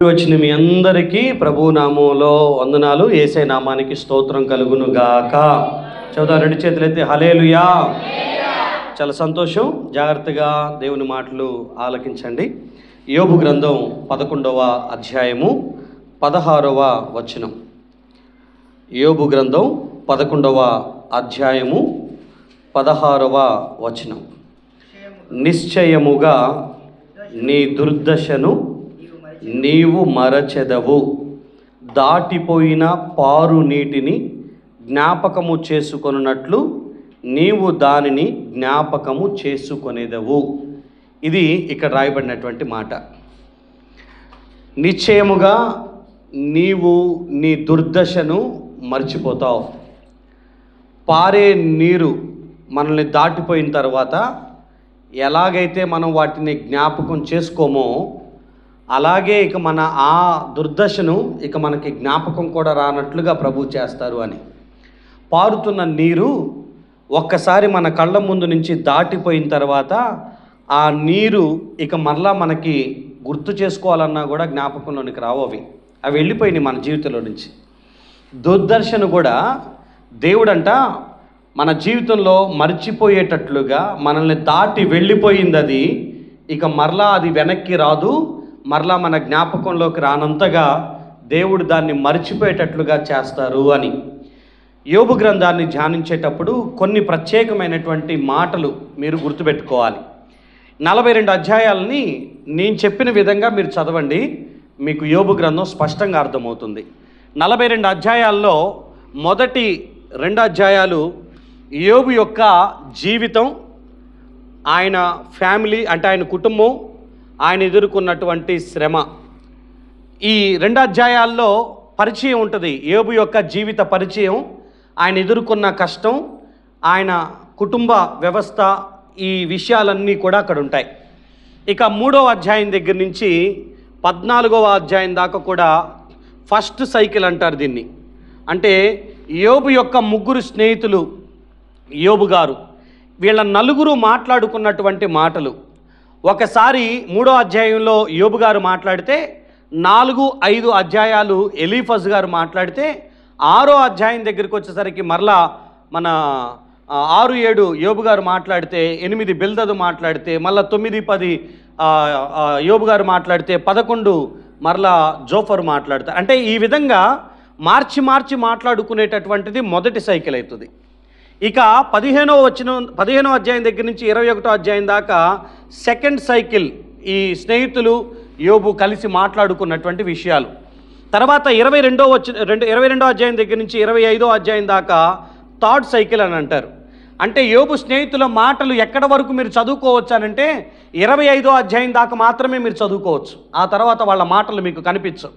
వచ్చిన మీ అందరికీ ప్రభు నామంలో వందనాలు. యేసయ్య నామానికి స్తోత్రం కలుగును గాక. చదువు రెండు చేతులైతే హల్లెలూయా. చాలా సంతోషం. జాగ్రత్తగా దేవుని మాటలు ఆలకించండి. యోబు గ్రంథం 11వ అధ్యాయము 16వ వచనం. యోబు గ్రంథం 11వ అధ్యాయము 16వ వచనం. నిశ్చయముగా నీ దుర్దశను నీవు మరచెదవు, దాటిపోయిన పారు నీటిని జ్ఞాపకము చేసుకొనున్నట్లు నీవు దానిని జ్ఞాపకము చేసుకొనేదవు. ఇది ఇక్కడ రాయబడినటువంటి మాట. నిశ్చయముగా నీవు నీ దుర్దశను మర్చిపోతావు. పారే నీరు మనల్ని దాటిపోయిన తర్వాత ఎలాగైతే మనం వాటిని జ్ఞాపకం చేసుకోమో అలాగే ఇక మన ఆ దుర్దశను ఇక మనకి జ్ఞాపకం కూడా రానట్లుగా ప్రభు చేస్తారు అని. పారుతున్న నీరు ఒక్కసారి మన కళ్ళ ముందు నుంచి దాటిపోయిన తర్వాత ఆ నీరు ఇక మరలా మనకి గుర్తు చేసుకోవాలన్నా కూడా జ్ఞాపకంలోనికి రావు. అవి వెళ్ళిపోయినాయి మన జీవితంలో నుంచి. దుర్దర్శను కూడా దేవుడంట మన జీవితంలో మర్చిపోయేటట్లుగా మనల్ని దాటి వెళ్ళిపోయింది. అది ఇక మరలా అది వెనక్కి రాదు, మరలా మన జ్ఞాపకంలోకి రానంతగా దేవుడు దాన్ని మర్చిపోయేటట్లుగా చేస్తారు అని. యోబు గ్రంథాన్ని ధ్యానించేటప్పుడు కొన్ని ప్రత్యేకమైనటువంటి మాటలు మీరు గుర్తుపెట్టుకోవాలి. 42 అధ్యాయాలని నేను చెప్పిన విధంగా మీరు చదవండి, మీకు యోబు గ్రంథం స్పష్టంగా అర్థమవుతుంది. 42 అధ్యాయాల్లో మొదటి 2 అధ్యాయాలు యోబు యొక్క జీవితం, ఆయన ఫ్యామిలీ అంటే ఆయన కుటుంబం, ఆయన ఎదుర్కొన్నటువంటి శ్రమ. ఈ 2 అధ్యాయాల్లో పరిచయం ఉంటుంది, యోబు యొక్క జీవిత పరిచయం, ఆయన ఎదుర్కొన్న కష్టం, ఆయన కుటుంబ వ్యవస్థ, ఈ విషయాలన్నీ కూడా అక్కడ ఉంటాయి. ఇక 3వ అధ్యాయం దగ్గర నుంచి 14వ అధ్యాయం దాకా కూడా ఫస్ట్ సైకిల్ అంటారు దీన్ని. అంటే యోబు యొక్క 3 స్నేహితులు, యోబు గారు, వీళ్ళ 4 మాట్లాడుకున్నటువంటి మాటలు. ఒకసారి 3వ అధ్యాయంలో యోబు గారు మాట్లాడితే 4-5 అధ్యాయాలు ఎలీఫజ్ గారు మాట్లాడితే 6వ అధ్యాయం దగ్గరికి వచ్చేసరికి మరలా మన 6-7 యోబు గారు మాట్లాడితే 8 బిల్దదు మాట్లాడితే మళ్ళీ 9-10 యోబు గారు మాట్లాడితే 11 మరలా జోఫర్ మాట్లాడతారు. అంటే ఈ విధంగా మార్చి మాట్లాడుకునేటటువంటిది మొదటి సైకిల్ అవుతుంది. ఇక 15వ అధ్యాయం దగ్గర నుంచి 21వ అధ్యాయం దాకా సెకండ్ సైకిల్, ఈ స్నేహితులు యోబు కలిసి మాట్లాడుకున్నటువంటి విషయాలు. తర్వాత 22వ అధ్యాయం దగ్గర నుంచి 25వ అధ్యాయం దాకా థర్డ్ సైకిల్ అని అంటారు. అంటే యోబు స్నేహితుల మాటలు ఎక్కడ వరకు మీరు చదువుకోవచ్చు అనంటే 25వ అధ్యాయం దాకా మాత్రమే మీరు చదువుకోవచ్చు. ఆ తర్వాత వాళ్ళ మాటలు మీకు కనిపించవు.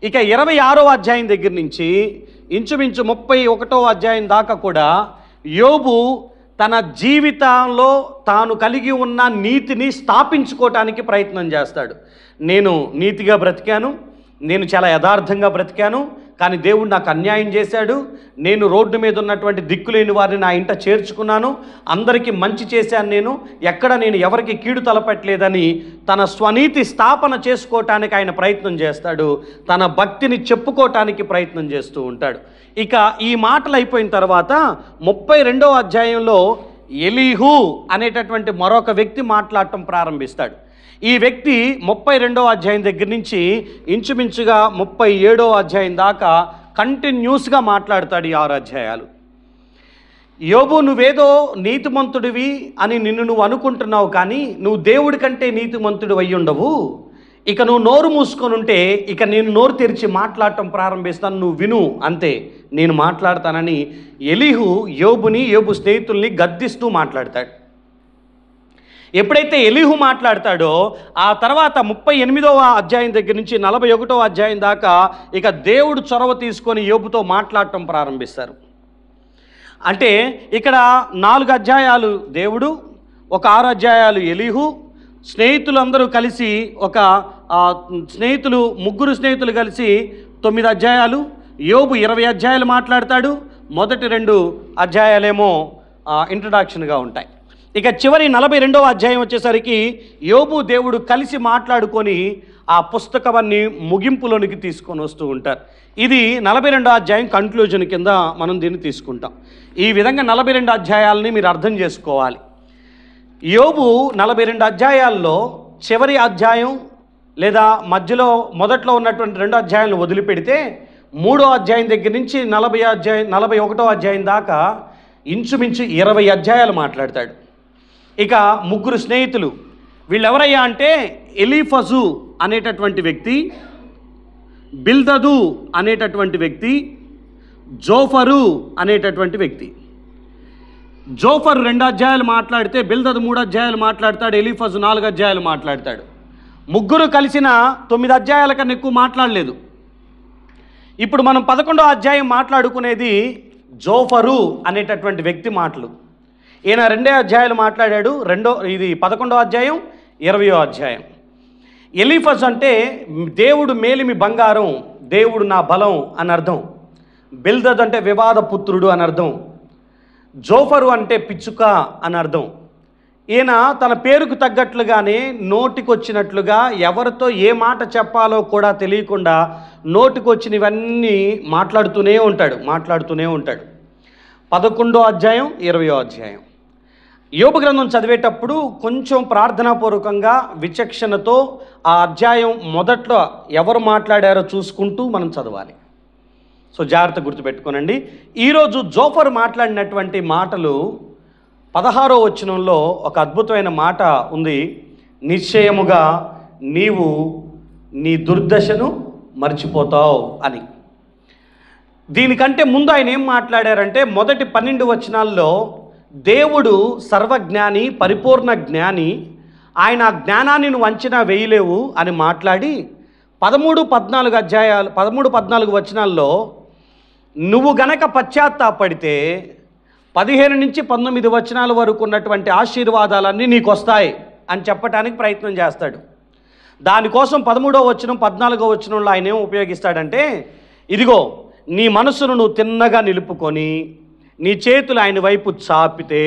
ఇక 26వ అధ్యాయం దగ్గర నుంచి ఇంచుమించు 31వ అధ్యాయం దాకా కూడా యోబు తన జీవితంలో తాను కలిగి ఉన్న నీతిని స్థాపించుకోవటానికి ప్రయత్నం చేస్తాడు. నేను నీతిగా బ్రతికాను, నేను చాలా యథార్థంగా బ్రతికాను, కానీ దేవుడు నాకు అన్యాయం చేశాడు, నేను రోడ్డు మీద ఉన్నటువంటి దిక్కులేని వారిని నా ఇంట చేర్చుకున్నాను, అందరికీ మంచి చేశాను, నేను ఎక్కడ నేను ఎవరికి కీడు తలపెట్టలేదని తన స్వనీతి స్థాపన చేసుకోవటానికి ఆయన ప్రయత్నం చేస్తాడు. తన భక్తిని చెప్పుకోవటానికి ప్రయత్నం చేస్తూ ఉంటాడు. ఇక ఈ మాటలు అయిపోయిన తర్వాత 32వ అధ్యాయంలో ఎలీహు అనేటటువంటి మరొక వ్యక్తి మాట్లాడటం ప్రారంభిస్తాడు. ఈ వ్యక్తి 32వ అధ్యాయం దగ్గర నుంచి ఇంచుమించుగా 37వ అధ్యాయం దాకా కంటిన్యూస్గా మాట్లాడతాడు. ఈ 6 అధ్యాయాలు. యోబు, నువ్వేదో నీతిమంతుడివి అని నిన్ను నువ్వు అనుకుంటున్నావు, కానీ నువ్వు దేవుడి కంటే నీతిమంతుడు అయ్యి ఉండవు. ఇక నువ్వు నోరు మూసుకొని ఉంటే ఇక నేను నోరు తెరిచి మాట్లాడటం ప్రారంభిస్తాను, నువ్వు విను, అంతే, నేను మాట్లాడతానని ఎలీహు యోబుని, యోబు స్నేహితుల్ని గద్దిస్తూ మాట్లాడతాడు. ఎప్పుడైతే ఎలీహు మాట్లాడతాడో ఆ తర్వాత 38వ అధ్యాయం దగ్గర నుంచి 41వ అధ్యాయం దాకా ఇక దేవుడు చొరవ తీసుకొని యోబుతో మాట్లాడటం ప్రారంభిస్తారు. అంటే ఇక్కడ 4 అధ్యాయాలు దేవుడు, ఒక 6 అధ్యాయాలు ఎలీహు, స్నేహితులందరూ కలిసి ఒక స్నేహితులు 3 స్నేహితులు కలిసి 9 అధ్యాయాలు, యోబు 20 అధ్యాయాలు మాట్లాడతాడు. మొదటి 2 అధ్యాయాలేమో ఇంట్రడక్షన్గా ఉంటాయి. ఇక చివరి 42వ అధ్యాయం వచ్చేసరికి యోబు దేవుడు కలిసి మాట్లాడుకొని ఆ పుస్తకాన్ని ముగింపులోనికి తీసుకొని వస్తూ ఉంటారు. ఇది 42వ అధ్యాయం కంక్లూజన్ కింద మనం దీన్ని తీసుకుంటాం. ఈ విధంగా 42 అధ్యాయాలని మీరు అర్థం చేసుకోవాలి. యోబు 42 అధ్యాయాల్లో చివరి అధ్యాయం లేదా మధ్యలో మొదట్లో ఉన్నటువంటి 2 అధ్యాయాలను వదిలిపెడితే 3వ అధ్యాయం దగ్గర నుంచి 41వ అధ్యాయం దాకా ఇంచుమించు 20 అధ్యాయాలు మాట్లాడతాడు. ఇక ముగ్గురు స్నేహితులు, వీళ్ళెవరయ్యా అంటే ఎలీఫజు అనేటటువంటి వ్యక్తి, బిల్దదు అనేటటువంటి వ్యక్తి, జోఫరు అనేటటువంటి వ్యక్తి. జోఫరు 2 అధ్యాయాలు మాట్లాడితే బిల్దదు 3 అధ్యాయాలు మాట్లాడతాడు, ఎలీఫజు 4 అధ్యాయాలు మాట్లాడతాడు. ముగ్గురు కలిసిన 9 అధ్యాయాల కన్నా ఎక్కువ మాట్లాడలేదు. ఇప్పుడు మనం 11వ అధ్యాయం మాట్లాడుకునేది జోఫరు అనేటటువంటి వ్యక్తి మాటలు. ఈయన 2 అధ్యాయాలు మాట్లాడాడు. ఇది 11వ అధ్యాయం 20వ అధ్యాయం. ఎలీఫజ్ అంటే దేవుడు మేలిమి బంగారం, దేవుడు నా బలం అని అర్థం. బిల్దద్ అంటే వివాద పుత్రుడు అని అర్థం. జోఫరు అంటే పిచ్చుక అని అర్థం. ఈయన తన పేరుకు తగ్గట్లుగానే నోటికొచ్చినట్లుగా ఎవరితో ఏ మాట చెప్పాలో కూడా తెలియకుండా నోటికొచ్చినవన్నీ మాట్లాడుతూనే ఉంటాడు. 11వ అధ్యాయం 20వ అధ్యాయం. యోబు గ్రంథం చదివేటప్పుడు కొంచెం ప్రార్థనాపూర్వకంగా విచక్షణతో ఆ అధ్యాయం మొదట్లో ఎవరు మాట్లాడారో చూసుకుంటూ మనం చదవాలి. సో జాగ్రత్త గుర్తుపెట్టుకోనండి. ఈరోజు జోఫర్ మాట్లాడినటువంటి మాటలు 16వ వచనంలో ఒక అద్భుతమైన మాట ఉంది. నిశ్చయముగా నీవు నీ దుర్దశను మర్చిపోతావు అని. దీనికంటే ముందు ఆయన ఏం మాట్లాడారంటే మొదటి 12 వచనాల్లో దేవుడు సర్వజ్ఞాని, పరిపూర్ణ జ్ఞాని, ఆయన జ్ఞానాన్ని నువ్వు అంచనా వేయలేవు అని మాట్లాడి 13-14 వచనాల్లో నువ్వు గనక పశ్చాత్తాపడితే 15-19 వచనాల వరకు ఉన్నటువంటి ఆశీర్వాదాలన్నీ నీకు వస్తాయి అని చెప్పడానికి ప్రయత్నం చేస్తాడు. దానికోసం 13వ వచనం 14వ వచనంలో ఆయన ఏం ఉపయోగిస్తాడంటే, ఇదిగో నీ మనసును నువ్వు తిన్నగా నిలుపుకొని నీ చేతులు ఆయన వైపు చాపితే,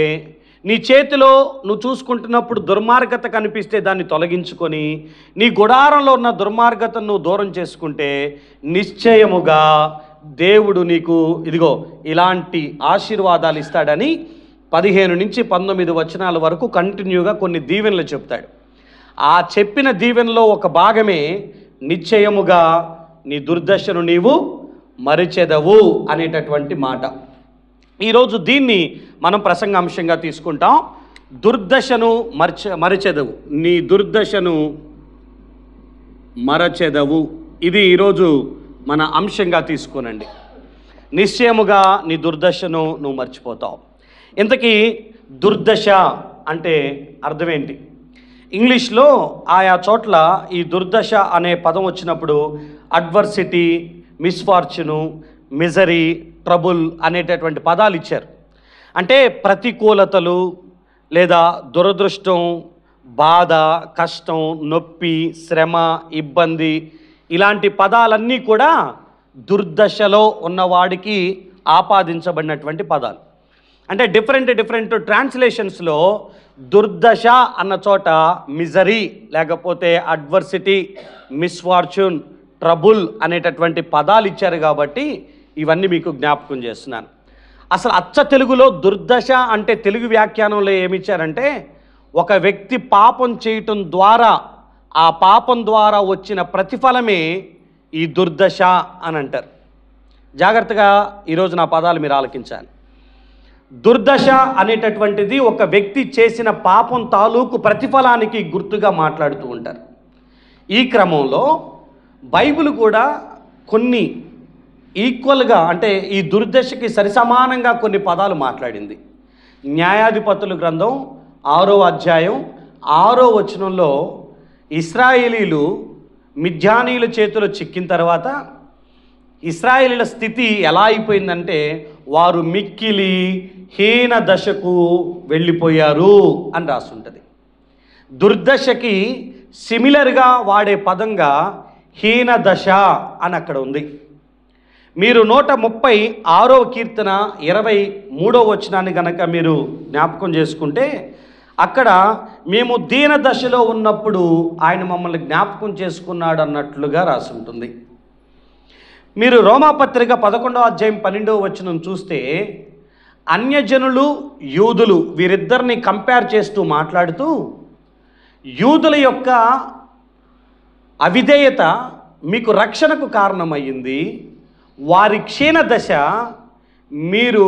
నీ చేతిలో నువ్వు చూసుకుంటున్నప్పుడు దుర్మార్గత కనిపిస్తే దాన్ని తొలగించుకొని నీ గుడారంలో ఉన్న దుర్మార్గతను నువ్వు దూరం చేసుకుంటే నిశ్చయముగా దేవుడు నీకు ఇదిగో ఇలాంటి ఆశీర్వాదాలు ఇస్తాడని 15-19 వచనాల వరకు కంటిన్యూగా కొన్ని దీవెనలు చెప్తాడు. ఆ చెప్పిన దీవెనలో ఒక భాగమే నిశ్చయముగా నీ దుర్దశను నీవు మరిచెదవు అనేటటువంటి మాట. ఈరోజు దీన్ని మనం ప్రసంగాంశంగా తీసుకుంటాం. దుర్దశను మరిచెదవు, నీ దుర్దశను మరచెదవు. ఇది ఈరోజు మన అంశంగా తీసుకోనండి. నిశ్చయముగా నీ దుర్దశను నువ్వు మర్చిపోతావు. ఇంతకీ దుర్దశ అంటే అర్థం ఏంటి? ఇంగ్లీష్లో ఆయా చోట్ల ఈ దుర్దశ అనే పదం వచ్చినప్పుడు అడ్వర్సిటీ, మిస్ఫార్చ్యూను, మిజరీ, ట్రబుల్ అనేటటువంటి పదాలు ఇచ్చారు. అంటే ప్రతికూలతలు లేదా దురదృష్టం, బాధ, కష్టం, నొప్పి, శ్రమ, ఇబ్బంది, ఇలాంటి పదాలన్నీ కూడా దుర్దశలో ఉన్నవాడికి ఆపాదించబడినటువంటి పదాలు. అంటే డిఫరెంట్ ట్రాన్స్లేషన్స్లో దుర్దశ అన్న చోట మిజరీ లేకపోతే అడ్వర్సిటీ, మిస్ఫార్చ్యూన్, ట్రబుల్ అనేటటువంటి పదాలు ఇచ్చారు. కాబట్టి ఇవన్నీ మీకు జ్ఞాపకం చేస్తున్నాను. అసలు అచ్చ తెలుగులో దుర్దశ అంటే తెలుగు వ్యాఖ్యానంలో ఏమిచ్చారంటే ఒక వ్యక్తి పాపం చేయటం ద్వారా ఆ పాపం ద్వారా వచ్చిన ప్రతిఫలమే ఈ దుర్దశ అని అంటారు. జాగ్రత్తగా ఈరోజు నా పదాలు మీరు ఆలకించాలి. దుర్దశ అనేటటువంటిది ఒక వ్యక్తి చేసిన పాపం తాలూకు ప్రతిఫలానికి గుర్తుగా మాట్లాడుతూ ఉంటారు. ఈ క్రమంలో బైబిల్ కూడా కొన్ని ఈక్వల్గా అంటే ఈ దుర్దశకి సరిసమానంగా కొన్ని పదాలు మాట్లాడింది. న్యాయాధిపతుల గ్రంథం 6వ అధ్యాయం 6వ వచనంలో ఇశ్రాయేలీలు మిద్యానీయుల చేతిలో చిక్కిన తర్వాత ఇశ్రాయేలీల స్థితి ఎలా అయిపోయిందంటే వారు మిక్కిలి హీన దశకు వెళ్ళిపోయారు అని రాసుంటుంది. దుర్దశకి సిమిలర్గా వాడే పదంగా హీన దశ అని అక్కడ ఉంది. మీరు 136వ కీర్తన 23వ వచనాన్ని కనుక మీరు జ్ఞాపకం చేసుకుంటే అక్కడ మేము దీన దశలో ఉన్నప్పుడు ఆయన మమ్మల్ని జ్ఞాపకం చేసుకున్నాడు అన్నట్లుగా రాసి ఉంటుంది. మీరు రోమాపత్రిక 11వ అధ్యాయం 12వ వచనం చూస్తే అన్యజనులు యూదులు వీరిద్దరిని కంపేర్ చేస్తూ మాట్లాడుతూ యూదుల యొక్క అవిధేయత మీకు రక్షణకు కారణమయ్యింది, వారి క్షీణ దశ మీరు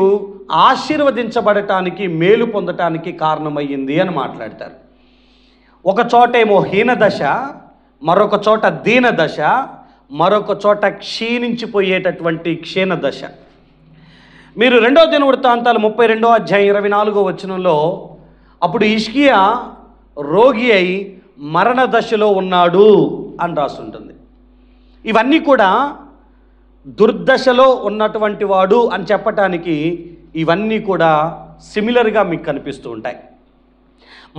ఆశీర్వదించబడటానికి మేలు పొందటానికి కారణమయ్యింది అని మాట్లాడతారు. ఒక చోటేమో హీన దశ, మరొక చోట దీన దశ, మరొక చోట క్షీణించిపోయేటటువంటి క్షీణ దశ. మీరు 2వ దినవృత్తాంతాలు 32వ అధ్యాయం 24వ వచనంలో అప్పుడు హిజ్కియా రోగి అయి మరణ దశలో ఉన్నాడు అని రాస్తుంటుంది. ఇవన్నీ కూడా దుర్దశలో ఉన్నటువంటి వాడు అని చెప్పటానికి ఇవన్నీ కూడా సిమిలర్గా మీకు కనిపిస్తూ ఉంటాయి.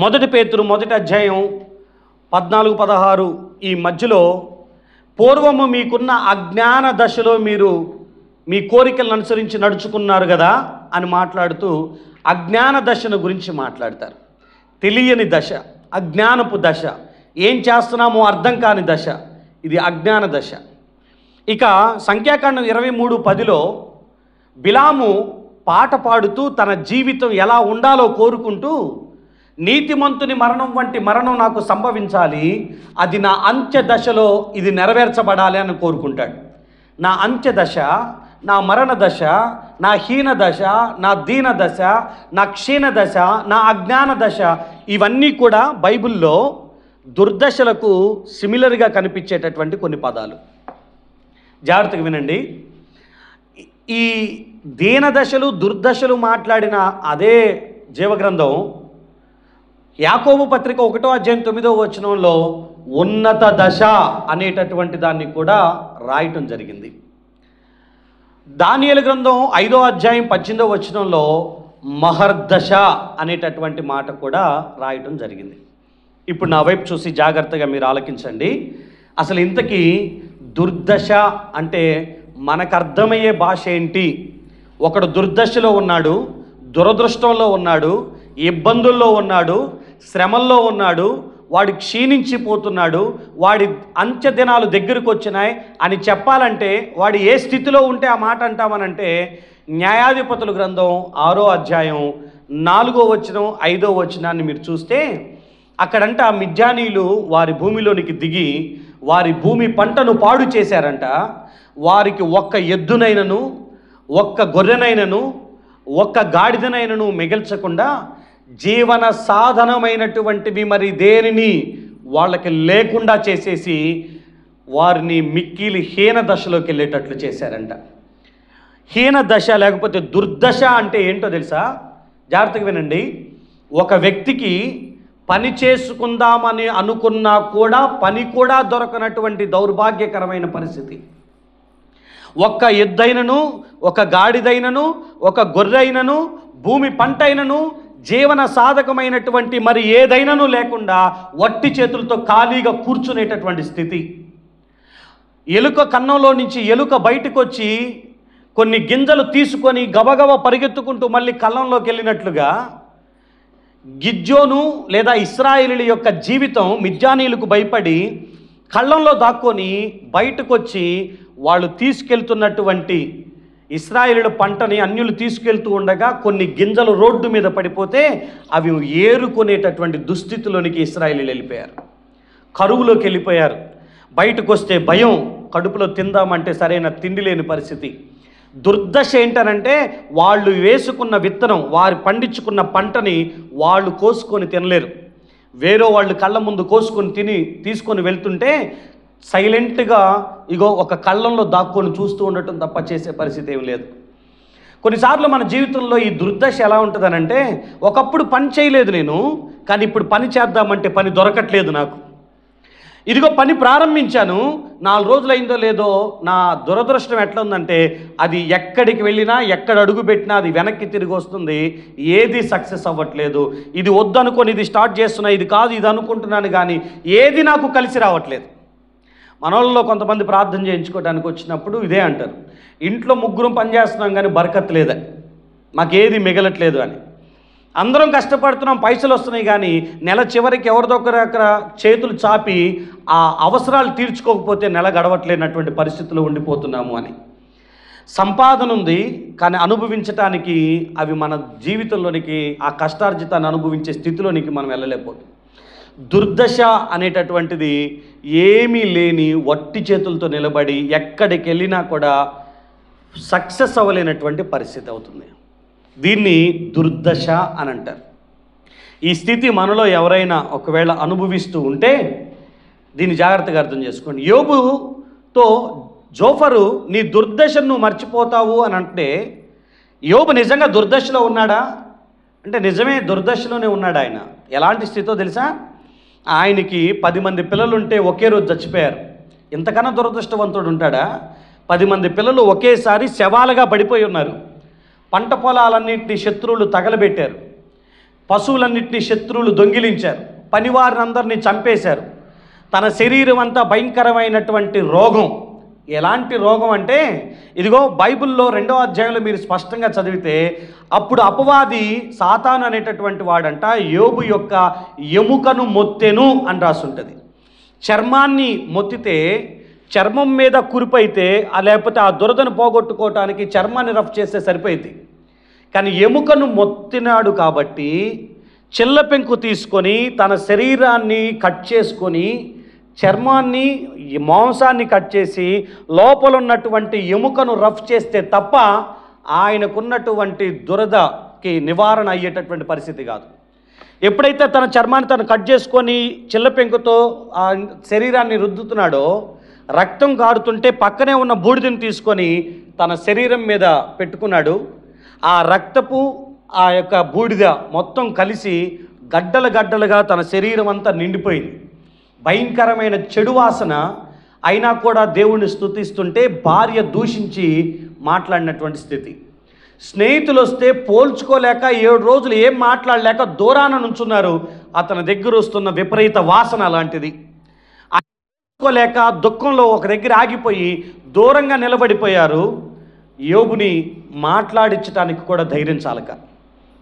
1 పేతురు 1వ అధ్యాయం 14-16 ఈ మధ్యలో పూర్వము మీకున్న అజ్ఞాన దశలో మీరు మీ కోరికలను అనుసరించి నడుచుకున్నారు కదా అని మాట్లాడుతూ అజ్ఞాన దశను గురించి మాట్లాడతారు. తెలియని దశ, అజ్ఞానపు దశ, ఏం చేస్తున్నామో అర్థం కాని దశ, ఇది అజ్ఞాన దశ. ఇక సంఖ్యాకాండం 23:10లో బిలాము పాట పాడుతూ తన జీవితం ఎలా ఉండాలో కోరుకుంటూ నీతిమంతుని మరణం వంటి మరణం నాకు సంభవించాలి, అది నా అంత్య దశలో ఇది నెరవేర్చబడాలి అని కోరుకుంటాడు. నా అంత్య దశ, నా మరణ దశ, నా హీన దశ, నా దీన దశ, నా క్షీణ దశ, నా అజ్ఞాన దశ, ఇవన్నీ కూడా బైబిల్లో దుర్దశలకు సిమిలర్గా కనిపించేటటువంటి కొన్ని పదాలు. జాగ్రత్తగా వినండి. ఈ దీన దశలు దుర్దశలు మాట్లాడిన అదే జీవగ్రంథం యాకోబు పత్రిక 1వ అధ్యాయం 9వ వచనంలో ఉన్నత దశ అనేటటువంటి దాన్ని కూడా రాయటం జరిగింది. దానియేలు గ్రంథం 5వ అధ్యాయం 18వ వచనంలో మహర్దశ అనేటటువంటి మాట కూడా రాయటం జరిగింది. ఇప్పుడు నా వైపు చూసి జాగ్రత్తగా మీరు ఆలకించండి. అసలు ఇంతకీ దుర్దశ అంటే మనకు అర్థమయ్యే భాష ఏంటి? ఒకడు దుర్దశలో ఉన్నాడు, దురదృష్టంలో ఉన్నాడు, ఇబ్బందుల్లో ఉన్నాడు, శ్రమల్లో ఉన్నాడు, వాడు క్షీణించిపోతున్నాడు, వాడి అంత్య దినాలు దగ్గరకు వచ్చినాయి అని చెప్పాలంటే వాడు ఏ స్థితిలో ఉంటే ఆ మాట అంటామనంటే న్యాయాధిపతుల గ్రంథం 6వ అధ్యాయం 4వ వచనం 5వ వచనాన్ని మీరు చూస్తే అక్కడంట మిద్యానీయులు వారి భూమిలోనికి దిగి వారి భూమి పంటను పాడు చేశారంట. వారికి ఒక్క ఎద్దునైనను, ఒక్క గొర్రెనైనను, ఒక్క గాడిదనైనను మిగల్చకుండా జీవన సాధనమైనటువంటివి మరి దేనిని వాళ్ళకి లేకుండా చేసేసి వారిని మిక్కిలి హీన దశలోకి వెళ్ళేటట్లు చేశారంట. హీన దశ లేకపోతే దుర్దశ అంటే ఏంటో తెలుసా? జాగ్రత్తగా వినండి. ఒక వ్యక్తికి పని చేసుకుందామని అనుకున్నా కూడా పని కూడా దొరకనటువంటి దౌర్భాగ్యకరమైన పరిస్థితి. ఒక్క ఎద్దైనను, ఒక గాడిదైనను, ఒక గొర్రెైనను, భూమి పంటైనను, జీవన సాధకమైనటువంటి మరి ఏదైనాను లేకుండా వట్టి చేతులతో ఖాళీగా కూర్చునేటటువంటి స్థితి. ఎలుక కన్నంలో నుంచి ఎలుక బయటకు వచ్చి కొన్ని గింజలు తీసుకొని గబగబ పరిగెత్తుకుంటూ మళ్ళీ కళ్ళంలోకి వెళ్ళినట్లుగా గిద్యోను లేదా ఇశ్రాయేలీయుల యొక్క జీవితం మిద్యానీయులకు భయపడి కళ్ళంలో దాక్కొని బయటకు వచ్చి వాళ్ళు తీసుకెళ్తున్నటువంటి ఇశ్రాయేలీయుల పంటని అన్యులు తీసుకెళ్తూ ఉండగా కొన్ని గింజలు రోడ్డు మీద పడిపోతే అవి ఏరుకునేటటువంటి దుస్థితిలోనికి ఇశ్రాయేలీయులు వెళ్ళిపోయారు. కరువులోకి వెళ్ళిపోయారు. బయటకు వస్తే భయం, కడుపులో తిందామంటే సరైన తిండి లేని పరిస్థితి. దుర్దశ ఏంటనంటే వాళ్ళు వేసుకున్న విత్తనం, వారు పండించుకున్న పంటని వాళ్ళు కోసుకొని తినలేరు. వేరే వాళ్ళు కళ్ళ ముందు కోసుకొని తీసుకొని వెళ్తుంటే సైలెంట్గా ఇగో ఒక కళ్ళంలో దాక్కొని చూస్తూ ఉండటం తప్ప చేసే పరిస్థితి ఏమి లేదు. కొన్నిసార్లు మన జీవితంలో ఈ దుర్దశ ఎలా ఉంటుందనంటే ఒకప్పుడు పని చేయలేదు నేను, కానీ ఇప్పుడు పని చేద్దామంటే పని దొరకట్లేదు నాకు. ఇదిగో పని ప్రారంభించాను, 4 రోజులు అయిందో లేదో నా దురదృష్టం ఎట్లా ఉందంటే అది ఎక్కడికి వెళ్ళినా ఎక్కడ అడుగు పెట్టినా అది వెనక్కి తిరిగి వస్తుంది, ఏది సక్సెస్ అవ్వట్లేదు. ఇది వద్దనుకొని ఇది స్టార్ట్ చేస్తున్నా, ఇది కాదు ఇది అనుకుంటున్నాను, కానీ ఏది నాకు కలిసి రావట్లేదు. మనోళ్ళలో కొంతమంది ప్రార్థన చేయించుకోవడానికి వచ్చినప్పుడు ఇదే అంటారు, ఇంట్లో 3 పని చేస్తున్నాం కానీ బరకత్ లేదని, మాకేది మిగలట్లేదు అని. అందరం కష్టపడుతున్నాం, పైసలు వస్తున్నాయి, కానీ నెల చివరికి ఎవరిదొకరు చేతులు చాపి ఆ అవసరాలు తీర్చుకోకపోతే నెల గడవట్లేనటువంటి పరిస్థితుల్లో ఉండిపోతున్నాము అని. సంపాదన ఉంది, కానీ అనుభవించటానికి అవి మన జీవితంలోనికి, ఆ కష్టార్జితాన్ని అనుభవించే స్థితిలోనికి మనం వెళ్ళలేకపోతుంది. దుర్దశ అనేటటువంటిది ఏమీ లేని వట్టి చేతులతో నిలబడి ఎక్కడికి వెళ్ళినా కూడా సక్సెస్ అవ్వలేనటువంటి పరిస్థితి అవుతుంది. దీన్ని దుర్దశ అని అంటారు. ఈ స్థితి మనలో ఎవరైనా ఒకవేళ అనుభవిస్తూ ఉంటే దీన్ని జాగ్రత్తగా అర్థం చేసుకోండి. యోబుతో జోఫరు నీ దుర్దశను నువ్వు మర్చిపోతావు అని అంటే, యోబు నిజంగా దుర్దశలో ఉన్నాడా అంటే నిజమే దుర్దశలోనే ఉన్నాడు. ఆయన ఎలాంటి స్థితితో తెలుసా? ఆయనకి 10 మంది పిల్లలుంటే ఒకే రోజు చచ్చిపోయారు. ఇంతకన్నా దురదృష్టవంతుడు ఉంటాడా? 10 మంది పిల్లలు ఒకేసారి శవాలుగా పడిపోయి ఉన్నారు. పంట పొలాలన్నింటినీ శత్రువులు తగలబెట్టారు, పశువులన్నింటినీ శత్రువులు దొంగిలించారు, పనివారినందరినీ చంపేశారు. తన శరీరం అంతా భయంకరమైనటువంటి రోగం. ఎలాంటి రోగం అంటే, ఇదిగో బైబిల్లో 2వ అధ్యాయంలో మీరు స్పష్టంగా చదివితే, అప్పుడు అపవాది సాతాను అనేటటువంటి వాడంట యోబు యొక్క ఎముకను మొత్తెను అని రాసుంటుంది. చర్మాన్ని మొత్తితే చర్మం మీద కురిపైతే, లేకపోతే ఆ దురదను పోగొట్టుకోవటానికి చర్మాన్ని రఫ్ చేస్తే సరిపోయింది. కానీ ఎముకను మొత్తినాడు కాబట్టి చిల్ల పెంకు తీసుకొని తన శరీరాన్ని కట్ చేసుకొని చర్మాన్ని, మాంసాన్ని కట్ చేసి లోపల ఉన్నటువంటి ఎముకను రఫ్ చేస్తే తప్ప ఆయనకున్నటువంటి దురదకి నివారణ అయ్యేటటువంటి పరిస్థితి కాదు. ఎప్పుడైతే తన చర్మాన్ని తను కట్ చేసుకొని చిల్ల పెంకుతో ఆ శరీరాన్ని రుద్దుతున్నాడో, రక్తం కారుతుంటే పక్కనే ఉన్న బూడిదని తీసుకొని తన శరీరం మీద పెట్టుకున్నాడు. ఆ రక్తపు ఆ యొక్క బూడిద మొత్తం కలిసి గడ్డలు గడ్డలుగా తన శరీరం అంతా నిండిపోయింది. భయంకరమైన చెడు వాసన. అయినా కూడా దేవుణ్ణి స్తుతిస్తుంటే భార్య దూషించి మాట్లాడినటువంటి స్థితి. స్నేహితులు వస్తే పోల్చుకోలేక 7 రోజులు ఏం మాట్లాడలేక దూరాన నుంచున్నారు. అతని దగ్గర వస్తున్న విపరీత వాసన అలాంటిది. పోల్చుకోలేక దుఃఖంలో ఒక దగ్గర ఆగిపోయి దూరంగా నిలబడిపోయారు. యోబుని మాట్లాడించడానికి కూడా ధైర్యం చాలక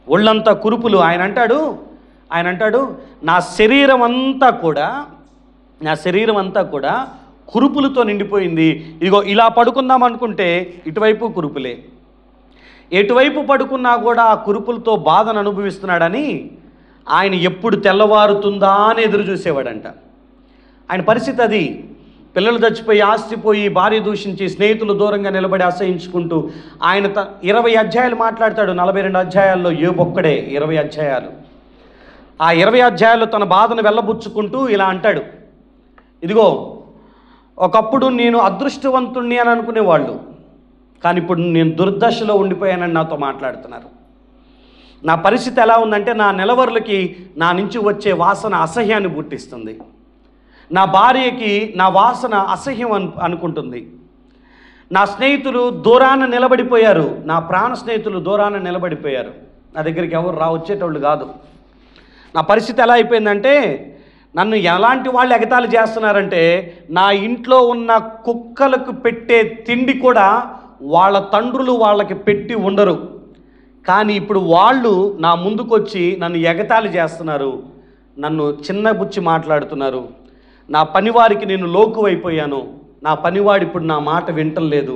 ఒళ్ళంతా కురుపులు. ఆయన అంటాడు నా శరీరం అంతా కూడా కురుపులతో నిండిపోయింది. ఇదిగో ఇలా పడుకుందాం అనుకుంటే ఇటువైపు కురుపులే, ఎటువైపు పడుకున్నా కూడా ఆ కురుపులతో బాధను అనుభవిస్తున్నాడని ఆయన ఎప్పుడు తెల్లవారుతుందా అని ఎదురు చూసేవాడంట. ఆయన పరిస్థితి అది. పిల్లలు చచ్చిపోయి, ఆస్తిపోయి, భార్య దూషించి, స్నేహితులు దూరంగా నిలబడి అసహించుకుంటూ ఆయన 20 అధ్యాయాలు మాట్లాడతాడు. 42 అధ్యాయాల్లో యోబు ఒక్కడే 20 అధ్యాయాలు. ఆ 20 అధ్యాయాల్లో తన బాధను వెళ్ళబుచ్చుకుంటూ ఇలా అంటాడు, ఇదిగో ఒకప్పుడు నేను అదృష్టవంతుణ్ణి అని అనుకునేవాళ్ళు, కానీ ఇప్పుడు నేను దుర్దశలో ఉండిపోయానని నాతో మాట్లాడుతున్నారు. నా పరిస్థితి ఎలా ఉందంటే, నా నెలవరులకి నా నుంచి వచ్చే వాసన అసహ్యాన్ని పుట్టిస్తుంది. నా భార్యకి నా వాసన అసహ్యం అనుకుంటుంది. నా స్నేహితులు దూరాన నిలబడిపోయారు, నా ప్రాణ స్నేహితులు దూరాన నిలబడిపోయారు. నా దగ్గరికి ఎవరు వచ్చేటోళ్ళు కాదు. నా పరిస్థితి ఎలా అయిపోయిందంటే, నన్ను ఎలాంటి వాళ్ళు ఎగతాళి చేస్తున్నారంటే, నా ఇంట్లో ఉన్న కుక్కలకు పెట్టే తిండి కూడా వాళ్ళ తండ్రులు వాళ్ళకి పెట్టి ఉండరు. కానీ ఇప్పుడు వాళ్ళు నా ముందుకొచ్చి నన్ను ఎగతాళి చేస్తున్నారు, నన్ను చిన్నబుచ్చి మాట్లాడుతున్నారు. నా పనివారికి నేను లోకువైపోయాను, నా పనివాడు ఇప్పుడు నా మాట వింటలేదు.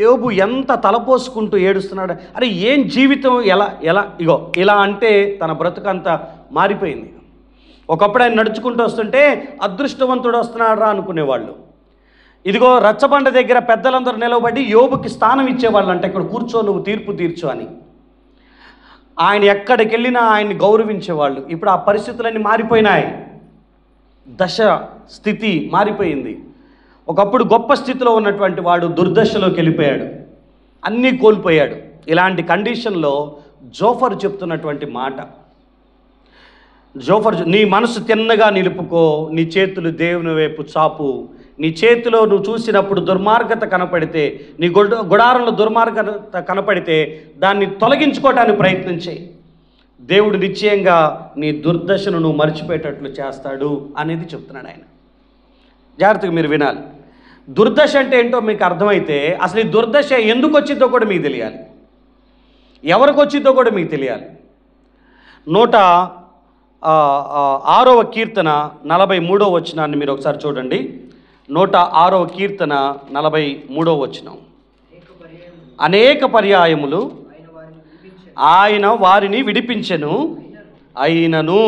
యోబు ఎంత తలపోసుకుంటూ ఏడుస్తున్నాడు. అరే ఏం జీవితం, ఎలా ఇగో ఇలా అంటే తన బ్రతుకంతా మారిపోయింది. ఒకప్పుడు ఆయన నడుచుకుంటూ వస్తుంటే అదృష్టవంతుడు వస్తున్నాడా అనుకునేవాళ్ళు. ఇదిగో రచ్చబండ దగ్గర పెద్దలందరూ నిలబడి యోబుకి స్థానం ఇచ్చేవాళ్ళు. అంటే ఇక్కడ కూర్చో, నువ్వు తీర్పు తీర్చు అని. ఆయన ఎక్కడికి వెళ్ళినా ఆయన్ని గౌరవించేవాళ్ళు. ఇప్పుడు ఆ పరిస్థితులన్నీ మారిపోయినాయి. దశ స్థితి మారిపోయింది. ఒకప్పుడు గొప్ప స్థితిలో ఉన్నటువంటి వాడు దుర్దశలోకి వెళ్ళిపోయాడు, అన్నీ కోల్పోయాడు. ఇలాంటి కండిషన్లో జోఫర్ చెప్తున్నటువంటి మాట, నీ మనసు తిన్నగా నిలుపుకో, నీ చేతులు దేవుని వైపు చాపు. నీ చేతిలో నువ్వు చూసినప్పుడు దుర్మార్గత కనపడితే, నీ గుడారంలో దుర్మార్గత కనపడితే దాన్ని తొలగించుకోవటానికి ప్రయత్నించే. దేవుడు నిశ్చయంగా నీ దుర్దశను నువ్వు మర్చిపోయేటట్లు చేస్తాడు అనేది చెప్తున్నాడు ఆయన. జాగ్రత్తగా మీరు వినాలి. దుర్దశ అంటే ఏంటో మీకు అర్థమైతే, అసలు ఈ దుర్దశ ఎందుకు వచ్చిందో కూడా మీకు తెలియాలి, ఎవరికి వచ్చిందో కూడా మీకు తెలియాలి. 106వ కీర్తన 43వ వచనాన్ని మీరు ఒకసారి చూడండి. 106వ కీర్తన 43వ వచనం. అనేక పర్యాయములు ఆయన వారిని విడిపించెను, అయినను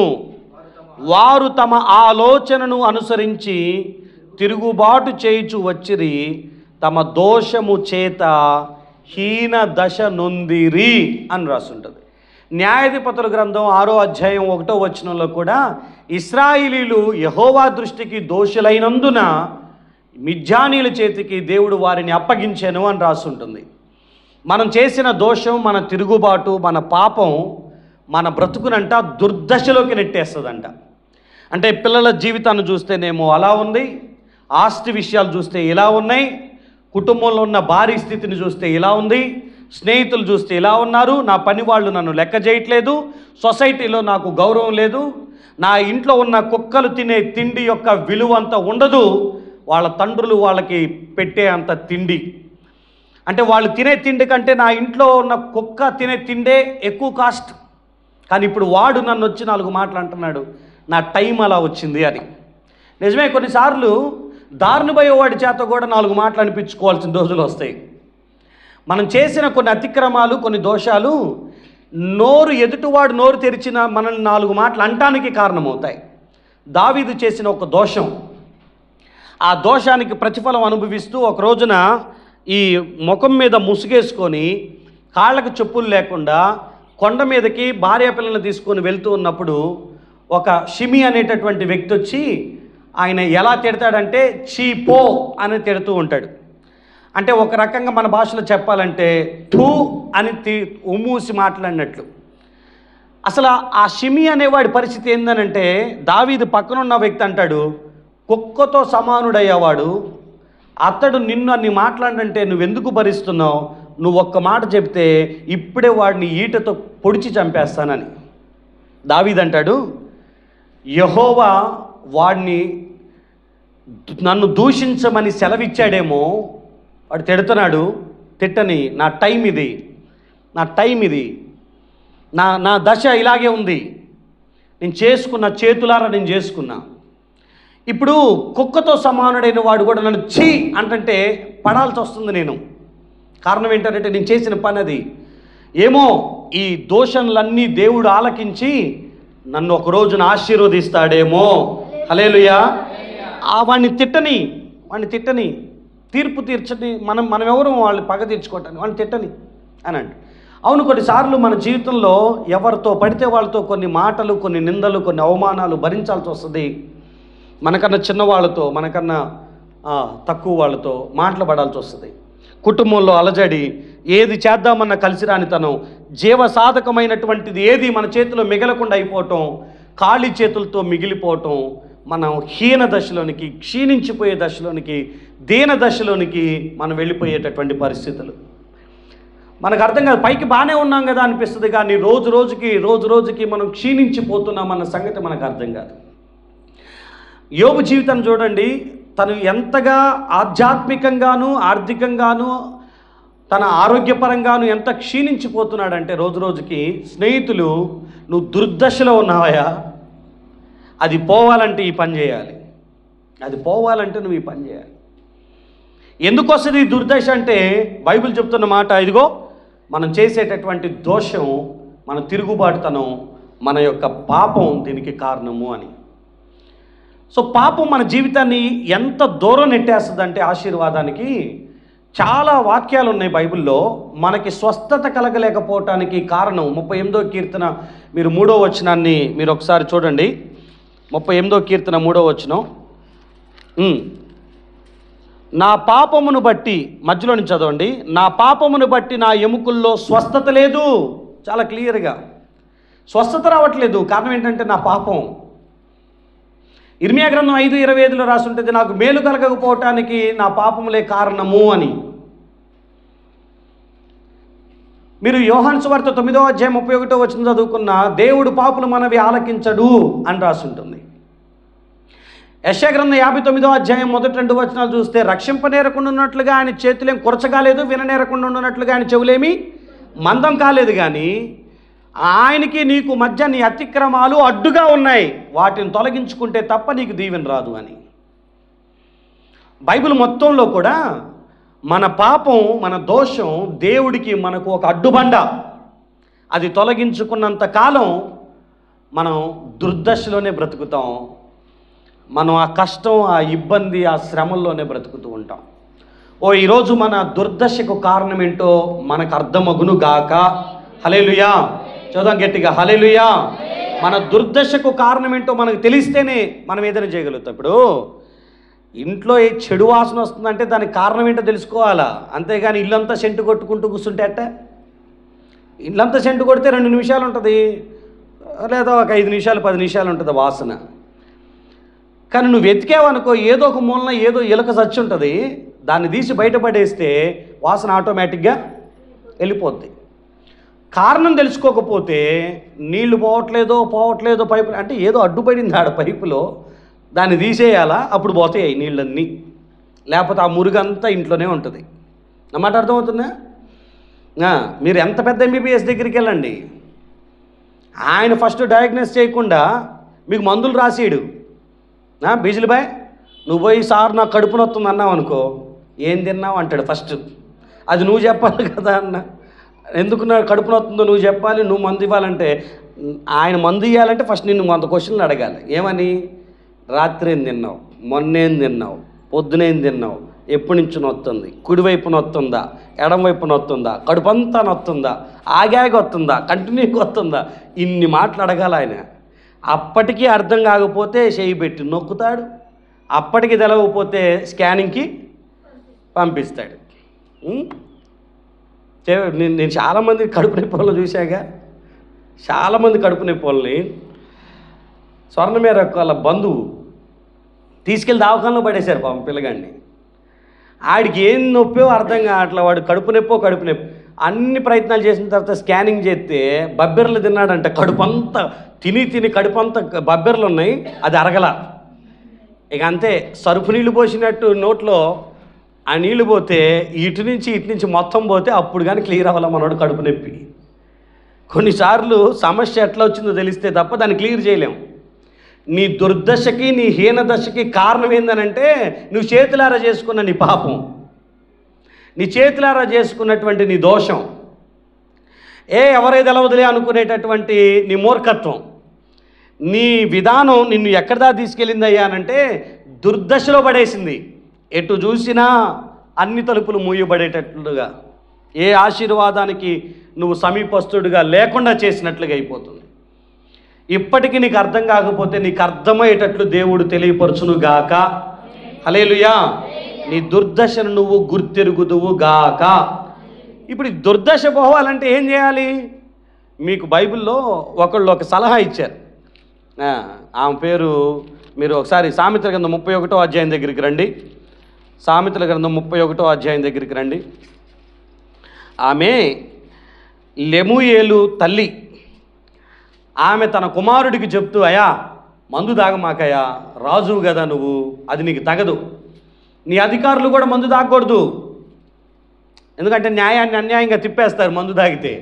వారు తమ ఆలోచనను అనుసరించి తిరుగుబాటు చేయుచు వచ్చిరి, తమ దోషము చేత హీన దశ నొందిరి అని రాసుంటుంది. న్యాయాధిపతుల గ్రంథం 6వ అధ్యాయం 1వ వచనంలో కూడా ఇశ్రాయేలీలు యెహోవా దృష్టికి దోషులైనందున మిద్యానీయుల చేతికి దేవుడు వారిని అప్పగించెను అని రాసుంటుంది. మనం చేసిన దోషం, మన తిరుగుబాటు, మన పాపం మన బ్రతుకునంట దుర్దశలోకి నెట్టేస్తుందంట. అంటే పిల్లల జీవితాన్ని చూస్తేనేమో అలా ఉంది, ఆస్తి విషయాలు చూస్తే ఇలా ఉన్నాయి, కుటుంబంలో ఉన్న భారీ స్థితిని చూస్తే ఇలా ఉంది, స్నేహితులు చూస్తే ఇలా ఉన్నారు, నా పని వాళ్ళు నన్ను లెక్క చేయట్లేదు, సొసైటీలో నాకు గౌరవం లేదు, నా ఇంట్లో ఉన్న కుక్కలు తినే తిండి యొక్క విలువ అంత ఉండదు, వాళ్ళ తండ్రులు వాళ్ళకి పెట్టే అంత తిండి, అంటే వాళ్ళు తినే తిండి కంటే నా ఇంట్లో ఉన్న కుక్క తినే తిండే ఎక్కువ కాస్ట్. కానీ ఇప్పుడు వాడు నన్ను వచ్చి 4 మాటలు అంటున్నాడు, నా టైం అలా వచ్చింది అని. నిజమే, కొన్నిసార్లు దారిని పోయేవాడి చేత కూడా 4 మాటలు అనిపించుకోవాల్సిన రోజులు వస్తాయి. మనం చేసిన కొన్ని అతిక్రమాలు, కొన్ని దోషాలు ఎదుటివాడు నోరు తెరిచిన మనల్ని 4 మాటలు అంటానికి కారణమవుతాయి. దావీదు చేసిన ఒక దోషం, ఆ దోషానికి ప్రతిఫలం అనుభవిస్తూ ఒక రోజున ఈ ముఖం మీద ముసుగేసుకొని కాళ్ళకు చెప్పులు లేకుండా కొండ మీదకి భార్య పిల్లల్ని తీసుకొని వెళ్తూ ఉన్నప్పుడు ఒక షిమి అనేటటువంటి వ్యక్తి వచ్చి ఆయన ఎలా తిడతాడంటే చీపో అని తిడుతూ ఉంటాడు. అంటే ఒక రకంగా మన భాషలో చెప్పాలంటే ఠూ అని ఉమ్మూసి మాట్లాడినట్లు. అసలు ఆ షిమి అనేవాడి పరిస్థితి ఏందనంటే, దావీదు పక్కనున్న వ్యక్తి అంటాడు, కుక్కతో సమానుడయ్యేవాడు అతడు నిన్ను అన్ని మాట్లాడంటే నువ్వెందుకు భరిస్తున్నావు, నువ్వు ఒక్క మాట చెప్తే ఇప్పుడే వాడిని ఈటతో పొడిచి చంపేస్తానని. దావీదు అంటాడు, యెహోవా వాడిని నన్ను దూషించమని సెలవిచ్చాడేమో, వాడు తిడుతున్నాడు, తిట్టని, నా టైం ఇది, నా దశ ఇలాగే ఉంది, నేను చేసుకున్న చేతులారా నేను చేసుకున్నా. ఇప్పుడు కుక్కతో సమానుడైన వాడు కూడా నన్ను ఛీ అంటే పడాల్సి వస్తుంది నేను. కారణం ఏంటంటే నేను చేసిన పని అది. ఏమో ఈ దోషణలన్నీ దేవుడు ఆలకించి నన్ను ఒక రోజున ఆశీర్వదిస్తాడేమో. హల్లెలూయా. వాడిని తిట్టని, తీర్పు తీర్చని, మనం ఎవరు వాళ్ళు పగ తీర్చుకోవటానికి, వాడిని తిట్టని అని అంట. అవును, కొన్నిసార్లు మన జీవితంలో ఎవరితో పడితే వాళ్ళతో కొన్ని మాటలు, కొన్ని నిందలు, కొన్ని అవమానాలు భరించాల్సి వస్తుంది. మనకన్నా చిన్నవాళ్ళతో, మనకన్నా తక్కువ వాళ్ళతో మాట్లాడాల్సి వస్తుంది. కుటుంబంలో అలజడి, ఏది చేద్దామన్న కలిసి రానితనం, జీవసాధకమైనటువంటిది ఏది మన చేతిలో మిగలకుండా అయిపోవటం, ఖాళీ చేతులతో మిగిలిపోవటం, మనం హీన దశలోనికి, క్షీణించిపోయే దశలోనికి, దీన దశలోనికి మనం వెళ్ళిపోయేటటువంటి పరిస్థితులు మనకు అర్థం కాదు. పైకి బాగానే ఉన్నాం కదా అనిపిస్తుంది, కానీ రోజు రోజుకి మనం క్షీణించిపోతున్నాం అన్న సంగతి మనకు అర్థం కాదు. యోబు జీవితం చూడండి, తను ఎంతగా ఆధ్యాత్మికంగాను, ఆర్థికంగాను, తన ఆరోగ్యపరంగాను ఎంత క్షీణించిపోతున్నాడంటే రోజుకి స్నేహితులు, నువ్వు దుర్దశలో ఉన్నావా, అది పోవాలంటే ఈ పని చేయాలి, అది పోవాలంటే నువ్వు ఈ పని చేయాలి. ఎందుకు వస్తుంది ఈ దుర్దశ అంటే బైబిల్ చెప్తున్న మాట, ఇదిగో మనం చేసేటటువంటి దోషం, మన తిరుగుబాటుతనం, మన యొక్క పాపం దీనికి కారణము అని. సో పాపం మన జీవితాన్ని ఎంత దూరం నెట్టేస్తుందంటే ఆశీర్వాదానికి చాలా వాక్యాలు ఉన్నాయి బైబిల్లో. మనకి స్వస్థత కలగలేకపోవటానికి కారణం 38వ కీర్తన మీరు 3వ వచనాన్ని మీరు ఒకసారి చూడండి. 38వ కీర్తన 3వ వచనం. నా పాపమును బట్టి, మధ్యలో నుంచి చదవండి, నా పాపమును బట్టి నా ఎముకల్లో స్వస్థత లేదు. చాలా క్లియర్గా స్వస్థత రావట్లేదు. కారణం ఏంటంటే నా పాపం. ఇర్మియా గ్రంథం 5:25లో రాసి ఉంటుంది, నాకు మేలు కలగకపోవటానికి నా పాపములే కారణము అని. మీరు యోహాను సువార్త 9వ అధ్యాయం 31వ వచనం చదువుకున్న, దేవుడు పాపులు మనవి ఆలకించడు అని రాసి ఉంటుంది. యెషయా గ్రంథం 59వ అధ్యాయం 1-2 వచనాలు చూస్తే, రక్షింపనేరకుండా ఉన్నట్లుగా ఆయన చేతులేం కురచగాలేదు, విననేరకుండా ఉన్నట్లుగా ఆయన చెవులేమి మందం కాలేదు, కానీ ఆయనకి నీకు మధ్య నీ అతిక్రమాలు అడ్డుగా ఉన్నాయి, వాటిని తొలగించుకుంటే తప్ప నీకు దీవెన రాదు అని. బైబిల్ మొత్తంలో కూడా మన పాపం, మన దోషం దేవుడికి మనకు ఒక అడ్డుబండ. అది తొలగించుకున్నంత కాలం మనం దుర్దశలోనే బ్రతుకుతాం. మనం ఆ కష్టం, ఆ ఇబ్బంది, ఆ శ్రమల్లోనే బ్రతుకుతూ ఉంటాం. ఈరోజు మన దుర్దశకు కారణం ఏంటో మనకు అర్థమగును గాక. హల్లెలూయా. చదువు గట్టిగా, హల్లెలూయా. మన దుర్దశకు కారణం ఏంటో మనకు తెలిస్తేనే మనం ఏదైనా చేయగలుగుతాం. ఇప్పుడు ఇంట్లో ఏ చెడు వాసన వస్తుందంటే దానికి కారణం ఏంటో తెలుసుకోవాలా, అంతేగాని ఇల్లంతా సెంటు కొట్టుకుంటూ కూర్చుంటే అట్ట. ఇల్లంతా సెంటు కొడితే 2 నిమిషాలు ఉంటుంది, లేదా ఒక 5 నిమిషాలు 10 నిమిషాలు ఉంటుంది వాసన. కానీ నువ్వు వెతికావనుకో, ఏదో ఒక మూలన ఏదో ఎలుక చచ్చి ఉంటుంది, దాన్ని తీసి బయటపడేస్తే వాసన ఆటోమేటిక్గా వెళ్ళిపోద్ది. కారణం తెలుసుకోకపోతే నీళ్లు పోవట్లేదో పైపు అంటే ఏదో అడ్డుపడింది ఆడ పైపులో, దాన్ని తీసేయాలా, అప్పుడు పోతాయి నీళ్ళన్నీ. లేకపోతే ఆ మురుగంతా ఇంట్లోనే ఉంటుంది. నా మాట అర్థమవుతుందా? మీరు ఎంత పెద్ద ఎంబీబీఎస్ దగ్గరికి వెళ్ళండి, ఆయన ఫస్ట్ డయాగ్నోస్ చేయకుండా మీకు మందులు రాసేయడు. బీజులు బాయ్, నువ్వు పోయి సార్ నాకు కడుపు నొస్తుంది అన్నావు అనుకో, ఏం తిన్నావు అంటాడు ఫస్ట్. అది నువ్వు చెప్పాలి కదా అన్న, ఎందుకు నాకు కడుపు నొస్తుందో నువ్వు చెప్పాలి, నువ్వు మందు ఇవ్వాలంటే. ఆయన మందు ఇవ్వాలంటే ఫస్ట్ నిన్ను 100 క్వశ్చన్లు అడగాలి. ఏమని? రాత్రి ఏం తిన్నావు, మొన్నేం తిన్నావు, పొద్దునేం తిన్నావు, ఎప్పటి నుంచి నొత్తుంది, కుడివైపు నొత్తుందా, ఎడం వైపు నొత్తుందా, కడుపంతా నొత్తుందా, ఆగాగి వస్తుందా, కంటిన్యూగా వస్తుందా, ఇన్ని మాటలు అడగాలి ఆయన. అప్పటికీ అర్థం కాకపోతే చేయి పెట్టి నొక్కుతాడు, అప్పటికి తెలవకపోతే స్కానింగ్కి పంపిస్తాడు. నేను చాలామంది కడుపు నొప్పి వాళ్ళని చూశాగా, చాలామంది కడుపు నొప్పి వాళ్ళని. స్వర్ణమేర వాళ్ళ బంధువు తీసుకెళ్ళి దవాఖానలో పడేశారు పాపం పిల్లగాడిని. ఆడికి ఏం నొప్పో అర్థం కావట్లా, వాడు కడుపు నొప్పి. అన్ని ప్రయత్నాలు చేసిన తర్వాత స్కానింగ్ చేస్తే బబ్బెర్లు తిన్నాడంట. కడుపంతా తిని కడుపంతా బబ్బెర్లు ఉన్నాయి, అది అరగల. ఇక అంతే, సరుపు నీళ్ళు పోసినట్టు నోట్లో ఆ నీళ్లు పోతే ఇటు నుంచి మొత్తం పోతే అప్పుడు కానీ క్లియర్ అవ్వాలి మనోడు కడుపు నొప్పి. కొన్నిసార్లు సమస్య ఎట్లా వచ్చిందో తెలిస్తే తప్ప దాన్ని క్లియర్ చేయలేం. నీ దుర్దశకి, నీ హీనదశకి కారణం ఏందనంటే నువ్వు చేతులారా చేసుకున్న నీ పాపం, నీ చేతులారా చేసుకున్నటువంటి నీ దోషం, ఎవరైతే వదిలే అనుకునేటటువంటి నీ మూర్ఖత్వం, నీ విధానం నిన్ను ఎక్కడిదా తీసుకెళ్ళిందయ్యా అనంటే దుర్దశలో పడేసింది. ఎటు చూసినా అన్ని తలుపులు మూయబడేటట్లుగా, ఏ ఆశీర్వాదానికి నువ్వు సమీపస్తుడిగా లేకుండా చేసినట్లుగా అయిపోతుంది. ఇప్పటికీ నీకు అర్థం కాకపోతే నీకు అర్థమయ్యేటట్లు దేవుడు తెలియపరచును గాక. హల్లెలూయా. నీ దుర్దశను నువ్వు గుర్తెరుగుదువు గాక. ఇప్పుడు దుర్దశ పోవాలంటే ఏం చేయాలి? మీకు బైబిల్లో ఒకళ్ళు ఒక సలహా ఇచ్చారు. ఆమె పేరు, మీరు ఒకసారి సామెతల గ్రంథం 31వ అధ్యాయం దగ్గరికి రండి. సామెతల గ్రంథం 31వ అధ్యాయం దగ్గరికి రండి. ఆమె లెమూయేలు తల్లి. ఆమె తన కుమారుడికి చెప్తూ, అయ్యా మందు తాగమాకయ్యా, రాజువు కదా నువ్వు, అది నీకు తగదు. నీ అధికారులు కూడా మందు తాగకూడదు, ఎందుకంటే న్యాయాన్ని అన్యాయంగా తిప్పేస్తారు మందు తాగితే.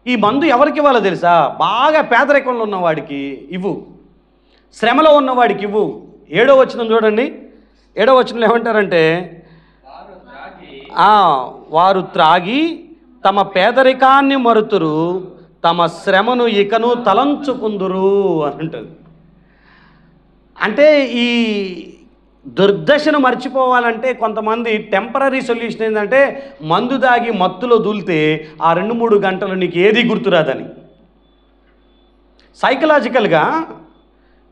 ఈ మందు ఎవరికి ఇవ్వాలో తెలుసా? బాగా పేదరికంలో ఉన్నవాడికి ఇవ్వు, శ్రమలో ఉన్నవాడికి ఇవ్వు. 7వ వచనం చూడండి. 7వ వచనంలో ఏమంటారంటే, వారు త్రాగి తమ పేదరికాన్ని మరుతురు, తమ శ్రమను ఇకను తలంచుకుందురు అని అంటుంది. అంటే ఈ దుర్దశను మర్చిపోవాలంటే కొంతమంది టెంపరీ సొల్యూషన్ ఏంటంటే మందు దాగి మత్తులో దూలితే ఆ 2-3 గంటలు నీకు ఏది గుర్తురాదని. సైకలాజికల్గా,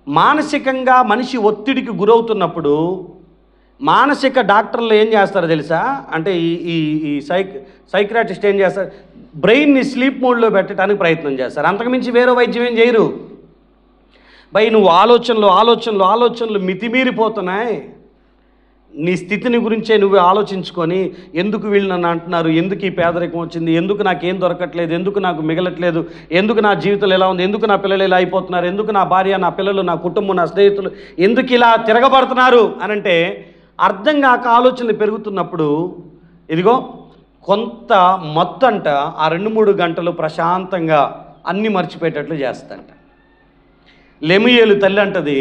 మానసికంగా మనిషి ఒత్తిడికి గురవుతున్నప్పుడు మానసిక డాక్టర్లు ఏం చేస్తారో తెలుసా? అంటే ఈ సైక్రాటిస్ట్ ఏం చేస్తారు? బ్రెయిన్ని స్లీప్ మోడ్లో పెట్టడానికి ప్రయత్నం చేస్తారు, అంతకుమించి వేరే వైద్యం ఏం చేయరు. నువ్వు ఆలోచనలు మితిమీరిపోతున్నాయి. నీ స్థితిని గురించే నువ్వు ఆలోచించుకొని, ఎందుకు వీళ్ళు నన్ను అంటున్నారు, ఎందుకు ఈ పేదరికం వచ్చింది, ఎందుకు నాకేం దొరకట్లేదు, ఎందుకు నాకు మిగలట్లేదు, ఎందుకు నా జీవితం ఎలా ఉంది, ఎందుకు నా పిల్లలు ఇలా అయిపోతున్నారు, ఎందుకు నా భార్య, నా పిల్లలు, నా కుటుంబం, నా స్నేహితులు ఎందుకు ఇలా తిరగబడుతున్నారు అనంటే అర్థం కాక ఆలోచనలు పెరుగుతున్నప్పుడు, ఇదిగో కొంత మత్తంట ఆ 2-3 గంటలు ప్రశాంతంగా అన్నీ మర్చిపోయేటట్లు చేస్తంట. లెమియేలు తల్లి అంటది,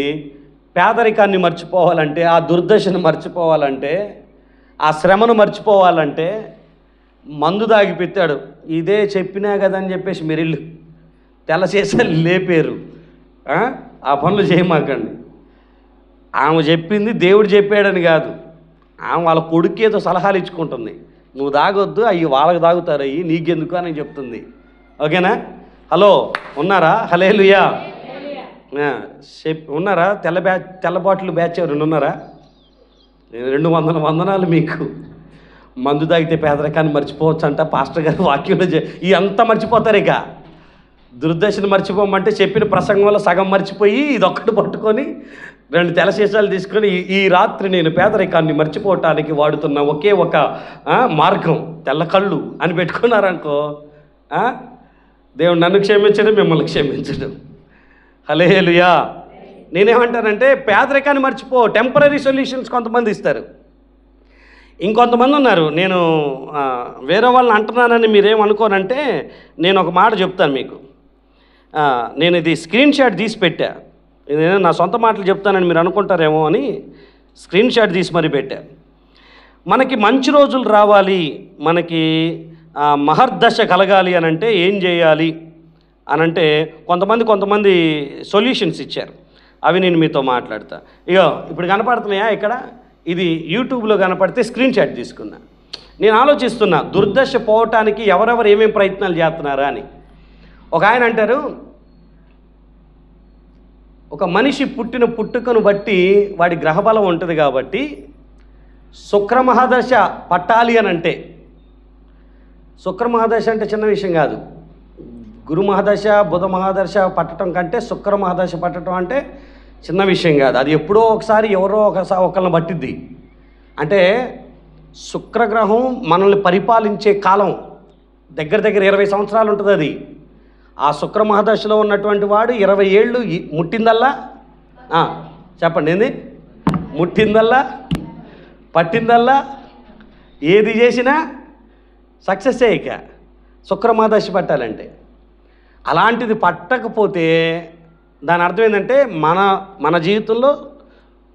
పేదరికాన్ని మర్చిపోవాలంటే, ఆ దుర్దశను మర్చిపోవాలంటే, ఆ శ్రమను మర్చిపోవాలంటే మందు దాగి పెట్టాడు. ఇదే చెప్పినా కదని చెప్పేసి మీరిల్లు తెల్ల చేసే లేపారు. ఆ పనులు చేయమాకండి. ఆమె చెప్పింది దేవుడు చెప్పాడని కాదు, ఆమె వాళ్ళ కొడుకు ఏదో సలహాలు ఇచ్చుకుంటుంది. నువ్వు తాగొద్దు, అవి వాళ్ళకి తాగుతారు, అవి నీకెందుకు అని చెప్తుంది. ఓకేనా? హలో ఉన్నారా? హల్లెలూయా. ఉన్నారా? తెల్ల బాటిల్ బ్యాచ్ ఎవరు ఉన్నారా? 200 వందనాలు మీకు. మందు తాగితే పేదరికాన్ని మర్చిపోవచ్చు అంట పాస్టర్ గారు వాక్యంలో. ఇదంతా మర్చిపోతారు. ఇక దుర్దశను మర్చిపోమంటే చెప్పిన ప్రసంగంలో సగం మర్చిపోయి ఇదొక్కటి పట్టుకొని 2 తెల్ల సీసాలు తీసుకొని ఈ రాత్రి నేను పేదరికాన్ని మర్చిపోవటానికి వాడుతున్న ఒకే ఒక మార్గం తెల్ల కళ్ళు అని పెట్టుకున్నారనుకో, దేవుడు నన్ను క్షమించడం, మిమ్మల్ని క్షమించడం. హల్లెలూయా. నేనేమంటానంటే పేదరికాన్ని మర్చిపో. టెంపరీ సొల్యూషన్స్ కొంతమంది ఇస్తారు, ఇంకొంతమంది ఉన్నారు. నేను వేరే వాళ్ళని అంటున్నానని మీరేమనుకోనంటే నేను ఒక మాట చెప్తాను మీకు. నేను ఇది స్క్రీన్ షాట్ తీసి పెట్టా. నేను నా సొంత మాటలు చెప్తానని మీరు అనుకుంటారేమో అని స్క్రీన్ షాట్ తీసి మరీ పెట్టా. మనకి మంచి రోజులు రావాలి, మనకి మహర్దశ కలగాలి అని అంటే ఏం చేయాలి అని అంటే కొంతమంది సొల్యూషన్స్ ఇచ్చారు. అవి నేను మీతో మాట్లాడతా. ఇగో ఇప్పుడు కనపడుతున్నాయా ఇక్కడ? ఇది యూట్యూబ్లో కనపడితే స్క్రీన్ షాట్ తీసుకున్నా. నేను ఆలోచిస్తున్నా దుర్దశ పోవటానికి ఎవరెవరు ఏమేమి ప్రయత్నాలు చేస్తున్నారా అని. ఒక ఆయన అంటారు, ఒక మనిషి పుట్టిన పుట్టుకను బట్టి వాడి గ్రహబలం ఉంటుంది కాబట్టి శుక్రమహాదశ పట్టాలి అని అంటే, శుక్రమహాదశ అంటే చిన్న విషయం కాదు. గురు మహాదశ బుధ మహాదశ పట్టడం కంటే శుక్ర మహాదశ పట్టడం అంటే చిన్న విషయం కాదు. అది ఎప్పుడో ఒకసారి ఎవరో ఒకళ్ళని పట్టిద్ది. అంటే శుక్రగ్రహం మనల్ని పరిపాలించే కాలం దగ్గర 20 సంవత్సరాలు ఉంటుంది. అది ఆ శుక్ర మహాదశలో ఉన్నటువంటి వాడు 20 ఏళ్ళు ముట్టిందల్లా చెప్పండి ఏంది ముట్టిందల్లా పట్టిందల్లా ఏది చేసినా సక్సెస్ ఇక శుక్ర మహాదశ పట్టాలంటే. అలాంటిది పట్టకపోతే దాని అర్థం ఏంటంటే మన జీవితంలో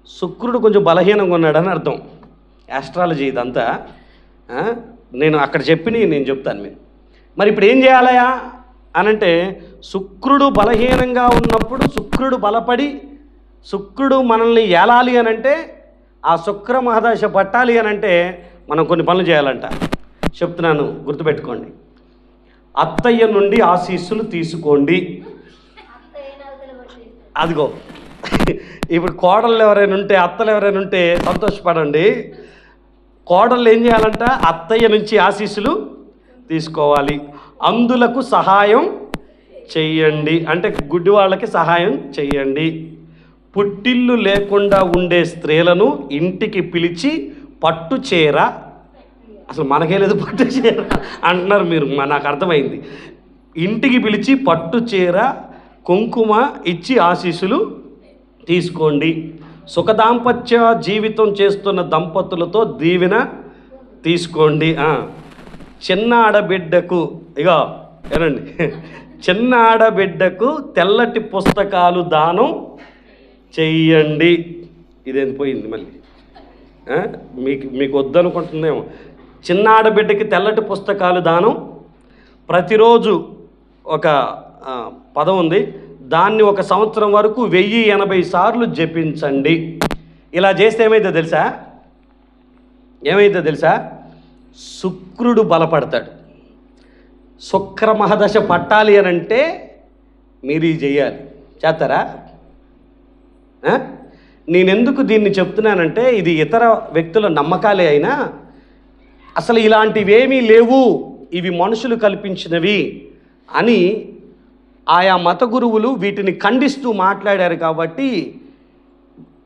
శుక్రుడు కొంచెం బలహీనంగా ఉన్నాడని అర్థం. యాస్ట్రాలజీ ఇదంతా నేను అక్కడ నేను చెప్తాను మీరు. మరి ఇప్పుడు ఏం చేయాలయా అనంటే, శుక్రుడు బలహీనంగా ఉన్నప్పుడు శుక్రుడు బలపడి శుక్రుడు మనల్ని ఏలాలి అనంటే, ఆ శుక్ర మహాదశ పట్టాలి అనంటే మనం కొన్ని పనులు చేయాలంట. చెప్తున్నాను, గుర్తుపెట్టుకోండి. అత్తయ్య నుండి ఆశీస్సులు తీసుకోండి. అదిగో ఇప్పుడు కోడళ్ళు ఎవరైనా ఉంటే, అత్తలు ఎవరైనా ఉంటే సంతోషపడండి. కోడళ్ళు ఏం చేయాలంట? అత్తయ్య నుంచి ఆశీస్సులు తీసుకోవాలి. అందులకు సహాయం చెయ్యండి, అంటే గుడ్డి వాళ్ళకి సహాయం చెయ్యండి. పుట్టిల్లు లేకుండా ఉండే స్త్రీలను ఇంటికి పిలిచి పట్టు చీర, అసలు మనకే లేదు పట్టు చీర అంటున్నారు మీరు, నాకు అర్థమైంది. ఇంటికి పిలిచి పట్టు చీర కుంకుమ ఇచ్చి ఆశీస్సులు తీసుకోండి. సుఖదాంపత్య జీవితం చేస్తున్న దంపతులతో దీవెన తీసుకోండి. చిన్న ఆడబిడ్డకు ఇగో ఏనండి, చిన్న ఆడబిడ్డకు తెల్లటి పుస్తకాలు దానం చెయ్యండి. ఇదేం పోయింది మళ్ళీ, మీకు వద్దనుకుంటుందేమో. చిన్న ఆడబిడ్డకి తెల్లటి పుస్తకాలు దానం. ప్రతిరోజు ఒక పదం ఉంది, దాన్ని 1 సంవత్సరం వరకు 1080 సార్లు జపించండి. ఇలా చేస్తే ఏమైందో తెలుసా? శుక్రుడు బలపడతాడు. శుక్ర మహాదశ పట్టాలి అని అంటే మీరు ఇది చెయ్యాలి. చేస్తారా? నేనెందుకు దీన్ని చెప్తున్నానంటే, ఇది ఇతర వ్యక్తుల నమ్మకాలే అయినా అసలు ఇలాంటివేమీ లేవు, ఇవి మనుషులు కల్పించినవి అని ఆయా మత గురువులు వీటిని ఖండిస్తూ మాట్లాడారు. కాబట్టి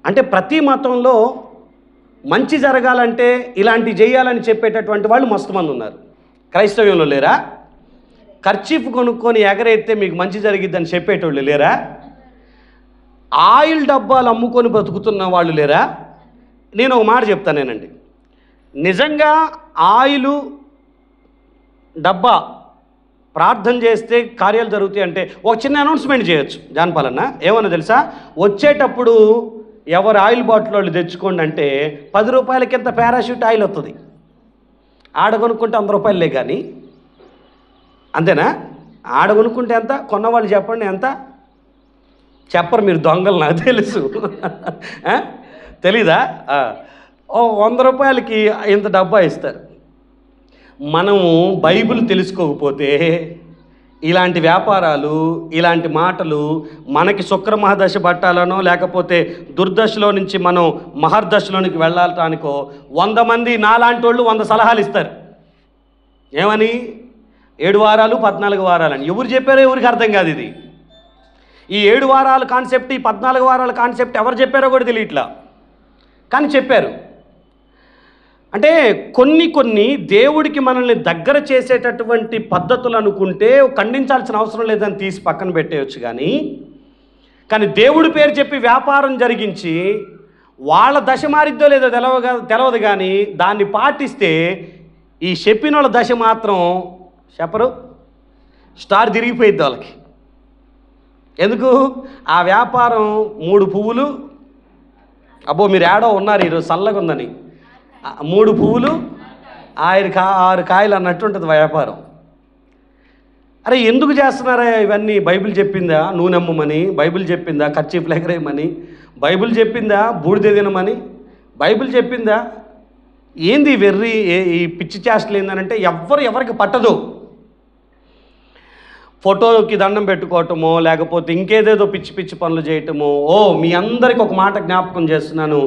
అంటే ప్రతి మతంలో మంచి జరగాలంటే ఇలాంటివి చేయాలని చెప్పేటటువంటి వాళ్ళు మస్తు మంది ఉన్నారు. క్రైస్తవ్యంలో లేరా? కర్చీఫ్ కొనుక్కొని ఎగరైతే మీకు మంచి జరిగిద్దని చెప్పేటోళ్ళు లేరా? ఆయిల్ డబ్బాలు అమ్ముకొని బతుకుతున్న వాళ్ళు లేరా? నేను ఒక మాట చెప్తానేనండి, నిజంగా ఆయిలు డబ్బా, ప్రార్థన చేస్తే కార్యాలు జరుగుతాయి అంటే ఒక చిన్న అనౌన్స్మెంట్ చేయొచ్చు. జానపాలన్న ఏమన్నా తెలుసా, వచ్చేటప్పుడు ఎవరు ఆయిల్ బాటిల్ వాళ్ళు తెచ్చుకోండి అంటే 10 రూపాయలకి ఎంత పారాషూట్ ఆయిల్ వస్తుంది. ఆడ కొనుక్కుంటే 100 రూపాయలే కానీ, అంతేనా? ఆడ కొనుక్కుంటే ఎంత, కొన్నవాళ్ళు చెప్పండి ఎంత చెప్పరు, మీరు దొంగలు, నాకు తెలుసు. తెలీదా? 100 రూపాయలకి ఇంత డబ్బా ఇస్తారు. మనము బైబిల్ తెలుసుకోకపోతే ఇలాంటి వ్యాపారాలు, ఇలాంటి మాటలు మనకి శుక్ర మహాదశ పట్టాలనో లేకపోతే దుర్దశలో నుంచి మనం మహర్దశలోనికి వెళ్ళటానికో 100 మంది నాలాంటి వాళ్ళు 100 సలహాలు ఇస్తారు. ఏమని? 7 వారాలు 14 వారాలని. ఎవరు చెప్పారో ఎవరికి అర్థం కాదు. ఇది ఈ 7 వారాల కాన్సెప్ట్, ఈ 14 వారాల కాన్సెప్ట్ ఎవరు చెప్పారో కూడా తెలియట్లా, కానీ చెప్పారు. అంటే కొన్ని దేవుడికి మనల్ని దగ్గర చేసేటటువంటి పద్ధతులు అనుకుంటే ఖండించాల్సిన అవసరం లేదని తీసి పక్కన పెట్టేయచ్చు. కానీ దేవుడి పేరు చెప్పి వ్యాపారం జరిగించి వాళ్ళ దశ మారిద్దో లేదో తెలవదు, కానీ దాన్ని పాటిస్తే ఈ చెప్పిన వాళ్ళ దశ మాత్రం చెప్పరు, స్టార్ తిరిగిపోయిద్ది వాళ్ళకి. ఎందుకు? ఆ వ్యాపారం 3 పువ్వులు, అబ్బో మీరు ఏడో ఉన్నారు ఈరోజు చల్లగా ఉందని, 3 పువ్వులు 6 కాయలు అన్నట్టు ఉంటుంది వ్యాపారం. అరే ఎందుకు చేస్తున్నారా ఇవన్నీ? బైబిల్ చెప్పిందా నూనె అమ్మమని? బైబిల్ చెప్పిందా కర్చీఫ్లు ఎగరేయమని? బైబిల్ చెప్పిందా బూడిద తినమని? బైబిల్ చెప్పిందా? ఏంది వెర్రి ఈ పిచ్చి చేష్టలు ఏందనంటే ఎవరికి పట్టదు. ఫోటోకి దండం పెట్టుకోవటమో లేకపోతే ఇంకేదేదో పిచ్చి పిచ్చి పనులు చేయటమో. మీ అందరికి ఒక మాట జ్ఞాపకం చేస్తున్నాను,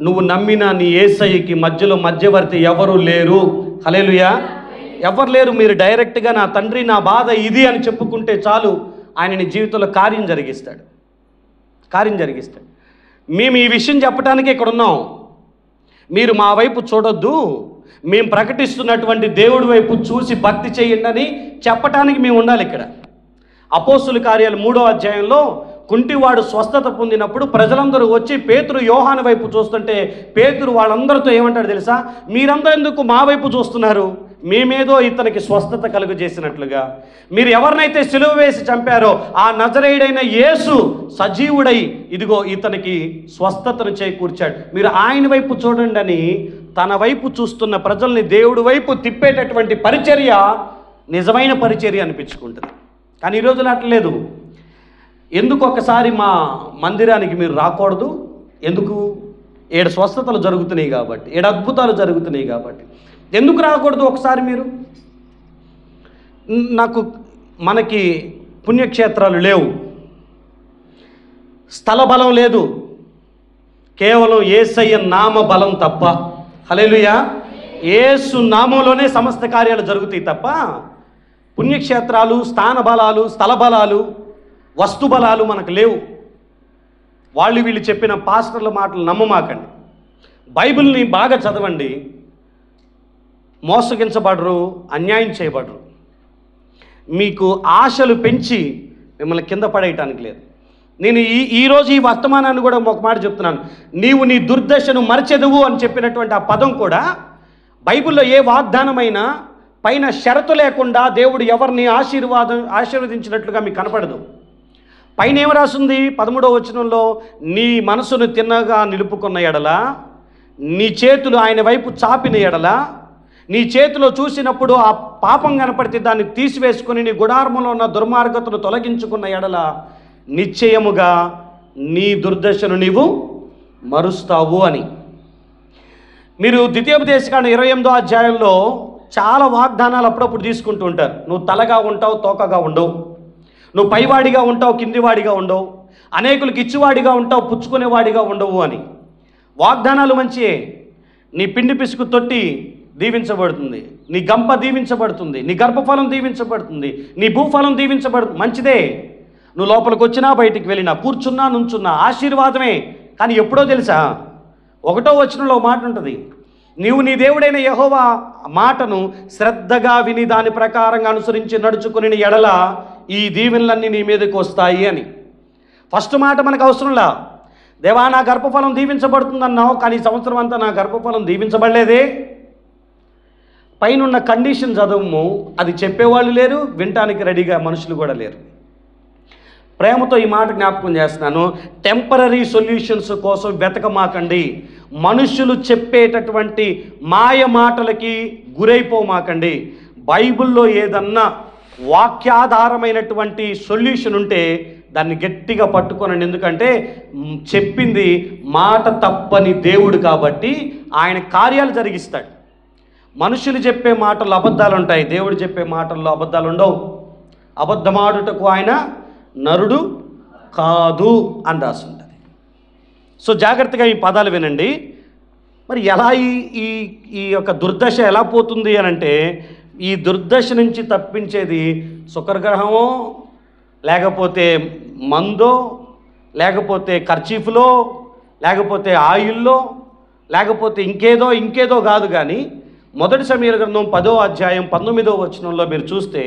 నువ్వు నమ్మిన నీ యేసయ్యకి మధ్యలో మధ్యవర్తి ఎవరు లేరు. హల్లెలూయా. ఎవరు లేరు. మీరు డైరెక్ట్గా నా తండ్రి నా బాధ ఇది అని చెప్పుకుంటే చాలు, ఆయన నీ జీవితంలో కార్యం జరిగిస్తాడు. మేము ఈ విషయం చెప్పడానికే ఇక్కడ ఉన్నాం. మీరు మా వైపు చూడొద్దు, మేము ప్రకటిస్తున్నటువంటి దేవుడి వైపు చూసి భక్తి చేయండి అని చెప్పటానికి మేము ఉండాలి ఇక్కడ. అపోస్తుల కార్యాలు 3వ అధ్యాయంలో కుంటివాడు స్వస్థత పొందినప్పుడు ప్రజలందరూ వచ్చి పేతురు యోహాను వైపు చూస్తుంటే పేతురు వాళ్ళందరితో ఏమంటాడు తెలుసా? మీరందరూ ఎందుకు మా వైపు చూస్తున్నారు? మేమేదో ఇతనికి స్వస్థత కలుగజేసినట్లుగా. మీరు ఎవరినైతే సిలువ వేసి చంపారో ఆ నజరేయుడైన యేసు సజీవుడై ఇదిగో ఇతనికి స్వస్థతను చేకూర్చాడు, మీరు ఆయన వైపు చూడండి అని తన వైపు చూస్తున్న ప్రజల్ని దేవుడి వైపు తిప్పేటటువంటి పరిచర్య నిజమైన పరిచర్య అనిపించుకుంటుంది. కానీ ఈ రోజులు అట్లేదు. ఎందుకు ఒకసారి మా మందిరానికి మీరు రాకూడదు? ఎందుకు? 7 స్వస్థతలు జరుగుతున్నాయి కాబట్టి, 7 అద్భుతాలు జరుగుతున్నాయి కాబట్టి ఎందుకు రాకూడదు ఒకసారి మీరు? మనకి పుణ్యక్షేత్రాలు లేవు, స్థల బలం లేదు, కేవలం యేసయ్య నామ బలం తప్ప. హల్లెలూయా. యేసు నామంలోనే సమస్త కార్యాలు జరుగుతాయి తప్ప పుణ్యక్షేత్రాలు, స్థాన బలాలు, స్థల బలాలు, వస్తు బలాలు మనకు లేవు. వీళ్ళు చెప్పిన పాస్టర్ల మాటలు నమ్మమాకండి. బైబిల్ని బాగా చదవండి. మోసగించబడరు, అన్యాయం చేయబడరు. మీకు ఆశలు పెంచి మిమ్మల్ని కింద పడేయటానికి లేదు. నేను ఈరోజు ఈ వర్తమానాన్ని కూడా ఒక మాట చెప్తున్నాను. నీవు నీ దుర్దశను మరచెదువు అని చెప్పినటువంటి ఆ పదం కూడా బైబిల్లో ఏ వాగ్దానమైనా పైన షరతు లేకుండా దేవుడు ఎవరిని ఆశీర్వదించినట్లుగా మీకు కనపడదు. పైన ఏమి రాసింది? 13వ వచనంలో నీ మనసును తిన్నగా నిలుపుకున్న ఎడల, నీ చేతులు ఆయన వైపు చాపిన ఎడల, నీ చేతిలో చూసినప్పుడు ఆ పాపం కనపడితే దాన్ని తీసివేసుకుని నీ గుడారములో ఉన్న దుర్మార్గతను తొలగించుకున్న ఎడల నిశ్చయముగా నీ దుర్దశను నీవు మరుస్తావు అని. మీరు ద్వితీయోపదేశకాండం 28వ అధ్యాయంలో చాలా వాగ్దానాలు అప్పుడప్పుడు తీసుకుంటూ ఉంటారు. నువ్వు తలగా ఉంటావు, తోకగా ఉండవు. నువ్వు పైవాడిగా ఉంటావు, కిందివాడిగా ఉండవు. అనేకులకు ఇచ్చివాడిగా ఉంటావు, పుచ్చుకునేవాడిగా ఉండవు అని. వాగ్దానాలు మంచియే. నీ పిండి పిసుకు తొట్టి దీవించబడుతుంది, నీ గంప దీవించబడుతుంది, నీ గర్భఫలం దీవించబడుతుంది, నీ భూఫలం దీవించబడుతుంది, మంచిదే. నువ్వు లోపలికి వచ్చినా బయటికి వెళ్ళినా, కూర్చున్నా నుంచున్నా ఆశీర్వాదమే. కానీ ఎప్పుడో తెలుసా? 1వ వచనంలో మాట ఉంటుంది, నీవు నీ దేవుడైన యెహోవా మాటను శ్రద్ధగా విని దాని ప్రకారంగా అనుసరించి నడుచుకుని ఎడల ఈ దీవెనలన్నీ నీ మీదకి వస్తాయి అని. ఫస్ట్ మాట మనకు అవసరంలా. దేవా నా గర్భఫలం దీవించబడుతుందన్నావు, కానీ ఈ సంవత్సరం అంతా నా గర్భఫలం దీవించబడలేదే. పైనున్న కండిషన్ చదవము, అది చెప్పేవాళ్ళు లేరు, వినటానికి రెడీగా మనుషులు కూడా లేరు. ప్రేమతో ఈ మాట జ్ఞాపకం చేస్తున్నాను. టెంపరరీ సొల్యూషన్స్ కోసం వెతకమాకండి. మనుషులు చెప్పేటటువంటి మాయ మాటలకి గురైపోమాకండి. బైబిల్లో ఏదన్నా వాక్యాధారమైనటువంటి సొల్యూషన్ ఉంటే దాన్ని గట్టిగా పట్టుకోనండి. ఎందుకంటే చెప్పింది మాట తప్పని దేవుడు కాబట్టి ఆయన కార్యాలు జరిగిస్తాడు. మనుషులు చెప్పే మాటల్లో అబద్ధాలు ఉంటాయి, దేవుడు చెప్పే మాటల్లో అబద్ధాలు ఉండవు. అబద్ధమాడుటకు ఆయన నరుడు కాదు అని రాసి ఉంటుంది. సో జాగ్రత్తగా ఈ పదాలు వినండి. మరి ఎలా ఈ ఈ యొక్క దుర్దశ ఎలా పోతుంది అని అంటే, ఈ దుర్దశ నుంచి తప్పించేది శుక్రగ్రహమో, లేకపోతే మందో, లేకపోతే కర్చీఫ్లో, లేకపోతే ఆయిల్లో, లేకపోతే ఇంకేదో కాదు. కానీ మొదటి సమూయేలు గ్రంథం 10వ అధ్యాయం 19వ వచనంలో మీరు చూస్తే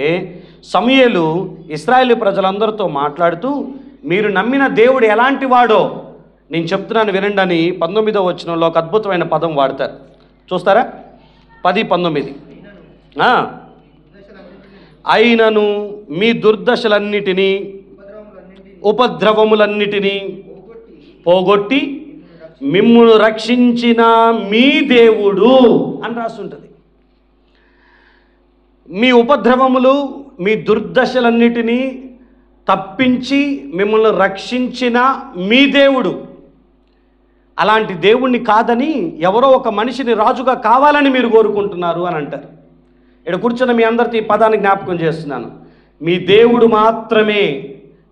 సమూయేలు ఇశ్రాయేలు ప్రజలందరితో మాట్లాడుతూ, మీరు నమ్మిన దేవుడు ఎలాంటి వాడో నేను చెప్తున్నాను వినండి అని 19వ వచనంలో ఒక అద్భుతమైన పదం వాడతారు. చూస్తారా? 10:19. అయినను మీ దుర్దశలన్నిటినీ ఉపద్రవములన్నిటినీ పోగొట్టి మిమ్మును రక్షించిన మీ దేవుడు అని రాస్తుంటుంది. మీ ఉపద్రవములు, మీ దుర్దశలన్నిటినీ తప్పించి మిమ్మల్ని రక్షించిన మీ దేవుడు. అలాంటి దేవుణ్ణి కాదని ఎవరో ఒక మనిషిని రాజుగా కావాలని మీరు కోరుకుంటున్నారు అని అంటారు. ఇక్కడ కూర్చున్న మీ అందరికీ ఈ పదాన్ని జ్ఞాపకం చేస్తున్నాను. మీ దేవుడు మాత్రమే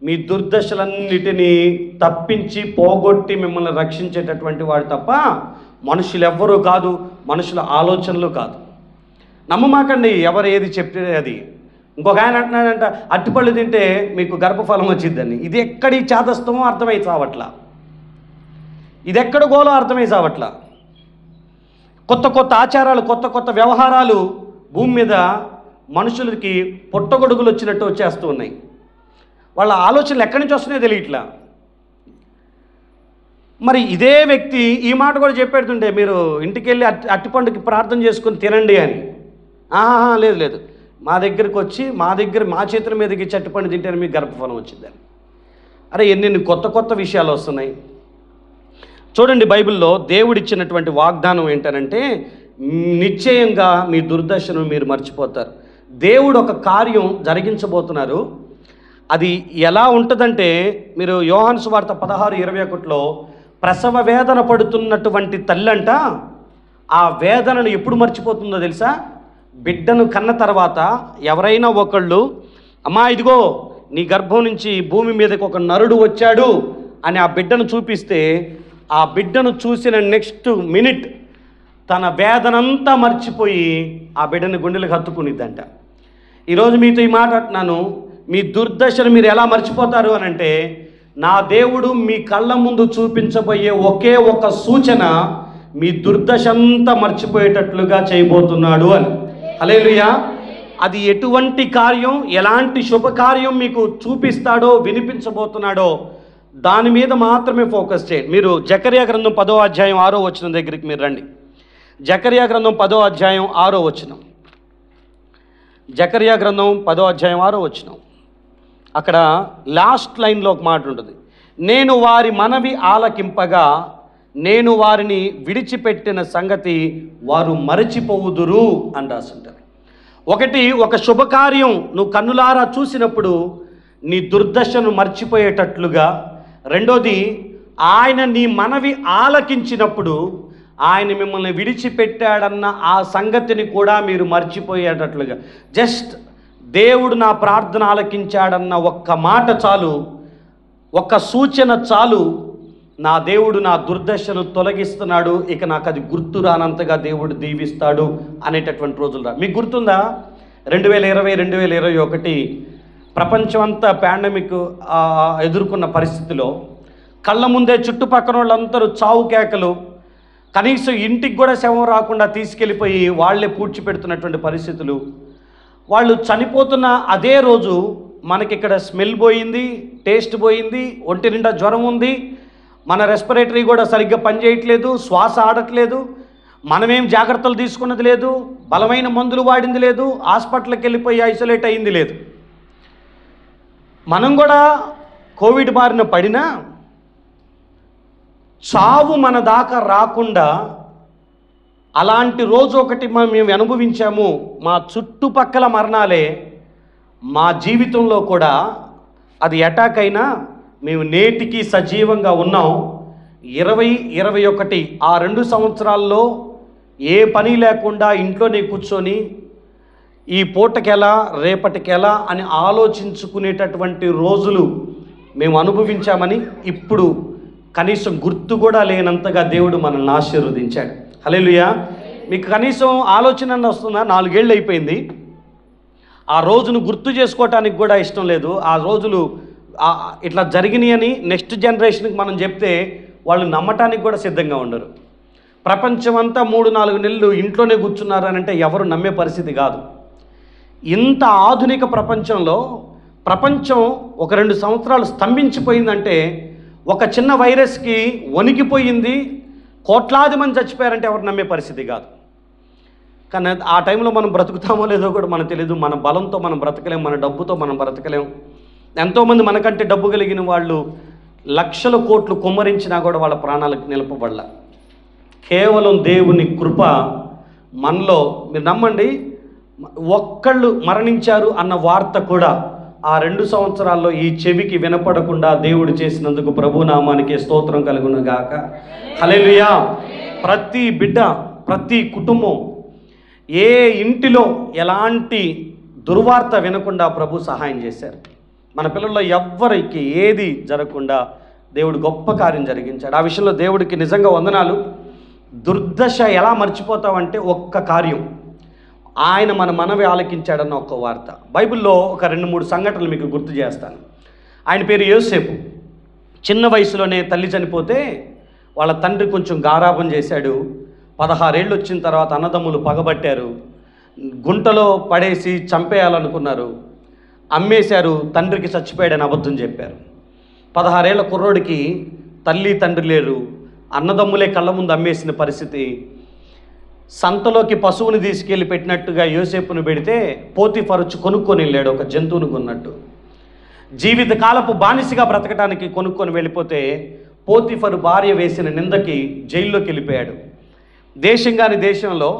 మీ దుర్దశలన్నిటినీ తప్పించి పోగొట్టి మిమ్మల్ని రక్షించేటటువంటి వాడు తప్ప మనుషులు ఎవ్వరూ కాదు, మనుషుల ఆలోచనలు కాదు. నమ్మమాకండి ఎవరు ఏది చెప్తే అది. ఇంకొక ఆయన అంటున్నాడంట, అట్టిపళ్ళు తింటే మీకు గర్భఫలం వచ్చిద్దని. ఇది ఎక్కడి చాదస్తమో అర్థమై చావట్లా, ఇది ఎక్కడ గోలో అర్థమై చావట్లా. కొత్త ఆచారాలు, కొత్త వ్యవహారాలు భూమి మీద మనుషులకి పుట్టగొడుగులు వచ్చినట్టు వచ్చేస్తూ ఉన్నాయి. వాళ్ళ ఆలోచనలు ఎక్కడి నుంచి వస్తున్నాయో తెలియట్లా. మరి ఇదే వ్యక్తి ఈ మాట కూడా చెప్పేడుతుంటే, మీరు ఇంటికి వెళ్ళి అట్టిపండుకి ప్రార్థన చేసుకుని తినండి అని. లేదు, మా దగ్గరికి వచ్చి మా చేతుల మీదకి అట్టిపండు తింటేనే మీకు గర్భఫలం వచ్చిందని. అరే ఎన్ని కొత్త విషయాలు వస్తున్నాయి చూడండి. బైబిల్లో దేవుడిచ్చినటువంటి వాగ్దానం ఏంటనంటే, నిశ్చయంగా మీ దుర్దశను మీరు మర్చిపోతారు. దేవుడు ఒక కార్యం జరిగించబోతున్నారు. అది ఎలా ఉంటుందంటే, మీరు యోహాను సువార్త 16:21లో ప్రసవ వేదన పడుతున్నటువంటి తల్లంట ఆ వేదనను ఎప్పుడు మర్చిపోతుందో తెలుసా? బిడ్డను కన్న తర్వాత ఎవరైనా ఒకళ్ళు, అమ్మా ఇదిగో నీ గర్భం నుంచి భూమి మీదకి ఒక నరుడు వచ్చాడు అని ఆ బిడ్డను చూపిస్తే, ఆ బిడ్డను చూసిన నెక్స్ట్ మినిట్ తన వేదనంతా మర్చిపోయి ఆ బిడ్డని గుండెలకు హత్తుకునిద్దంట. ఈరోజు మీతో ఈ మాట అంటున్నాను, మీ దుర్దశను మీరు ఎలా మర్చిపోతారు అని అంటే, నా దేవుడు మీ కళ్ళ ముందు చూపించబోయే ఒకే ఒక సూచన మీ దుర్దశ అంతా మర్చిపోయేటట్లుగా చేయబోతున్నాడు అని. హల్లెలూయా. అది ఎటువంటి కార్యం, ఎలాంటి శుభకార్యం మీకు చూపిస్తాడో, వినిపించబోతున్నాడో దాని మీద మాత్రమే ఫోకస్ చేయండి. మీరు జకర్యా గ్రంథం 10వ అధ్యాయం 6వ వచనం దగ్గరికి మీరు రండి. జకర్యా గ్రంథం 10వ అధ్యాయం 6వ వచనం. జకర్యా గ్రంథం 10వ అధ్యాయం 6వ వచనం. అక్కడ లాస్ట్ లైన్లో ఒక మాట ఉంటుంది. నేను వారి మనవి ఆలకింపగా నేను వారిని విడిచిపెట్టిన సంగతి వారు మరచిపోవుదురు అని రాసి ఉంటుంది. ఒక శుభకార్యం నువ్వు కన్నులారా చూసినప్పుడు నీ దుర్దశను మర్చిపోయేటట్లుగా, రెండోది ఆయన నీ మనవి ఆలకించినప్పుడు ఆయన మిమ్మల్ని విడిచిపెట్టాడన్న ఆ సంగతిని కూడా మీరు మర్చిపోయేటట్లుగా, జస్ట్ దేవుడు నా ప్రార్థన ఆలకించాడన్న ఒక్క మాట చాలు, ఒక్క సూచన చాలు, నా దేవుడు నా దుర్దశను తొలగిస్తున్నాడు, ఇక నాకు అది గుర్తు రానంతగా దేవుడు దీవిస్తాడు అనేటటువంటి రోజులు రా. మీకు గుర్తుందా? 2020, 2021 ప్రపంచం అంతా పాండమిక్ ఎదుర్కొన్న పరిస్థితిలో కళ్ళ ముందే చుట్టుపక్కల వాళ్ళందరూ చావు కేకలు, కనీసం ఇంటికి కూడా శవం రాకుండా తీసుకెళ్ళిపోయి వాళ్ళే పూడ్చిపెడుతున్నటువంటి పరిస్థితులు. వాళ్ళు చనిపోతున్న అదే రోజు మనకిక్కడ స్మెల్ పోయింది, టేస్ట్ పోయింది, ఒంటి నిండా జ్వరం ఉంది, మన రెస్పిరేటరీ కూడా సరిగ్గా పనిచేయట్లేదు, శ్వాస ఆడట్లేదు. మనమేం జాగ్రత్తలు తీసుకున్నది లేదు, బలమైన మందులు వాడింది లేదు, హాస్పిటల్కి వెళ్ళిపోయి ఐసోలేట్ అయింది లేదు. మనం కూడా కోవిడ్ బారిన పడినా చావు మన దాకా రాకుండా అలాంటి రోజు ఒకటి మేము అనుభవించాము. మా చుట్టుపక్కల మరణాలే మా జీవితంలో కూడా అది అటాక్ అయినా మేము నేటికి సజీవంగా ఉన్నాం. 2021 ఆ 2 సంవత్సరాల్లో ఏ పని లేకుండా ఇంట్లోనే కూర్చొని ఈ పూటకెలా రేపటికెలా అని ఆలోచించుకునేటటువంటి రోజులు మేము అనుభవించామని ఇప్పుడు కనీసం గుర్తు కూడా లేనంతగా దేవుడు మనల్ని ఆశీర్వదించాడు. హల్లెలూయా. మీకు కనీసం ఆలోచన వస్తుందా? 4 ఏళ్ళు అయిపోయింది. ఆ రోజును గుర్తు చేసుకోవటానికి కూడా ఇష్టం లేదు. ఆ రోజులు ఇట్లా జరిగినాయి అని నెక్స్ట్ జనరేషన్కి మనం చెప్తే వాళ్ళు నమ్మటానికి కూడా సిద్ధంగా ఉండరు. ప్రపంచం అంతా 3-4 నెలలు ఇంట్లోనే కూర్చున్నారు అని అంటే ఎవరు నమ్మే పరిస్థితి కాదు. ఇంత ఆధునిక ప్రపంచంలో ప్రపంచం ఒక 2 సంవత్సరాలు స్తంభించిపోయిందంటే, ఒక చిన్న వైరస్కి వణికిపోయింది, కోట్లాది మంది చచ్చిపోయారంటే ఎవరు నమ్మే పరిస్థితి కాదు. కానీ ఆ టైంలో మనం బ్రతుకుతామో లేదో కూడా మనకు తెలియదు. మన బలంతో మనం బ్రతకలేం, మన డబ్బుతో మనం బ్రతకలేం. ఎంతోమంది మనకంటే డబ్బు కలిగిన వాళ్ళు లక్షల కోట్లు కుమ్మరించినా కూడా వాళ్ళ ప్రాణాలకు నిలపబడల. కేవలం దేవుని కృప మనలో. మీరు నమ్మండి, ఒక్కళ్ళు మరణించారు అన్న వార్త కూడా ఆ 2 సంవత్సరాల్లో ఈ చెవికి వినపడకుండా దేవుడు చేసినందుకు ప్రభునామానికి స్తోత్రం కలుగును గాక. హల్లెలూయా. ప్రతి బిడ్డ, ప్రతి కుటుంబం, ఏ ఇంటిలో ఎలాంటి దుర్వార్త వినకుండా ప్రభు సహాయం చేశారు. మన పిల్లల్లో ఎవ్వరికి ఏది జరగకుండా దేవుడు గొప్ప కార్యం జరిగించాడు. ఆ విషయంలో దేవుడికి నిజంగా వందనాలు. దుర్దశ ఎలా మర్చిపోతామంటే ఒక్క కార్యం, ఆయన మన మనవి ఆలకించాడన్న ఒక్క వార్త. బైబిల్లో ఒక 2-3 సంఘటనలు మీకు గుర్తు చేస్తాను. ఆయన పేరు యోసేపు. చిన్న వయసులోనే తల్లి చనిపోతే వాళ్ళ తండ్రి కొంచెం గారాబం చేశాడు. 16 ఏళ్ళు వచ్చిన తర్వాత అన్నదమ్ములు పగబట్టారు, గుంటలో పడేసి చంపేయాలనుకున్నారు, అమ్మేశారు, తండ్రికి చచ్చిపోయాడని అబద్ధం చెప్పారు. 16 ఏళ్ల కుర్రోడికి తల్లి తండ్రి లేరు, అన్నదమ్ములే కళ్ళ ముందు అమ్మేసిన పరిస్థితి. సంతలోకి పశువుని తీసుకెళ్ళి పెట్టినట్టుగా యోసేపును పెడితే పోతీఫరు కొనుక్కొని వెళ్ళాడు, ఒక జంతువును కొన్నట్టు. జీవితకాలపు బానిసగా బ్రతకడానికి కొనుక్కొని వెళ్ళిపోతే పోతీఫరు భార్య వేసిన నిందకి జైల్లోకి వెళ్ళిపోయాడు. దేశం కాని దేశంలో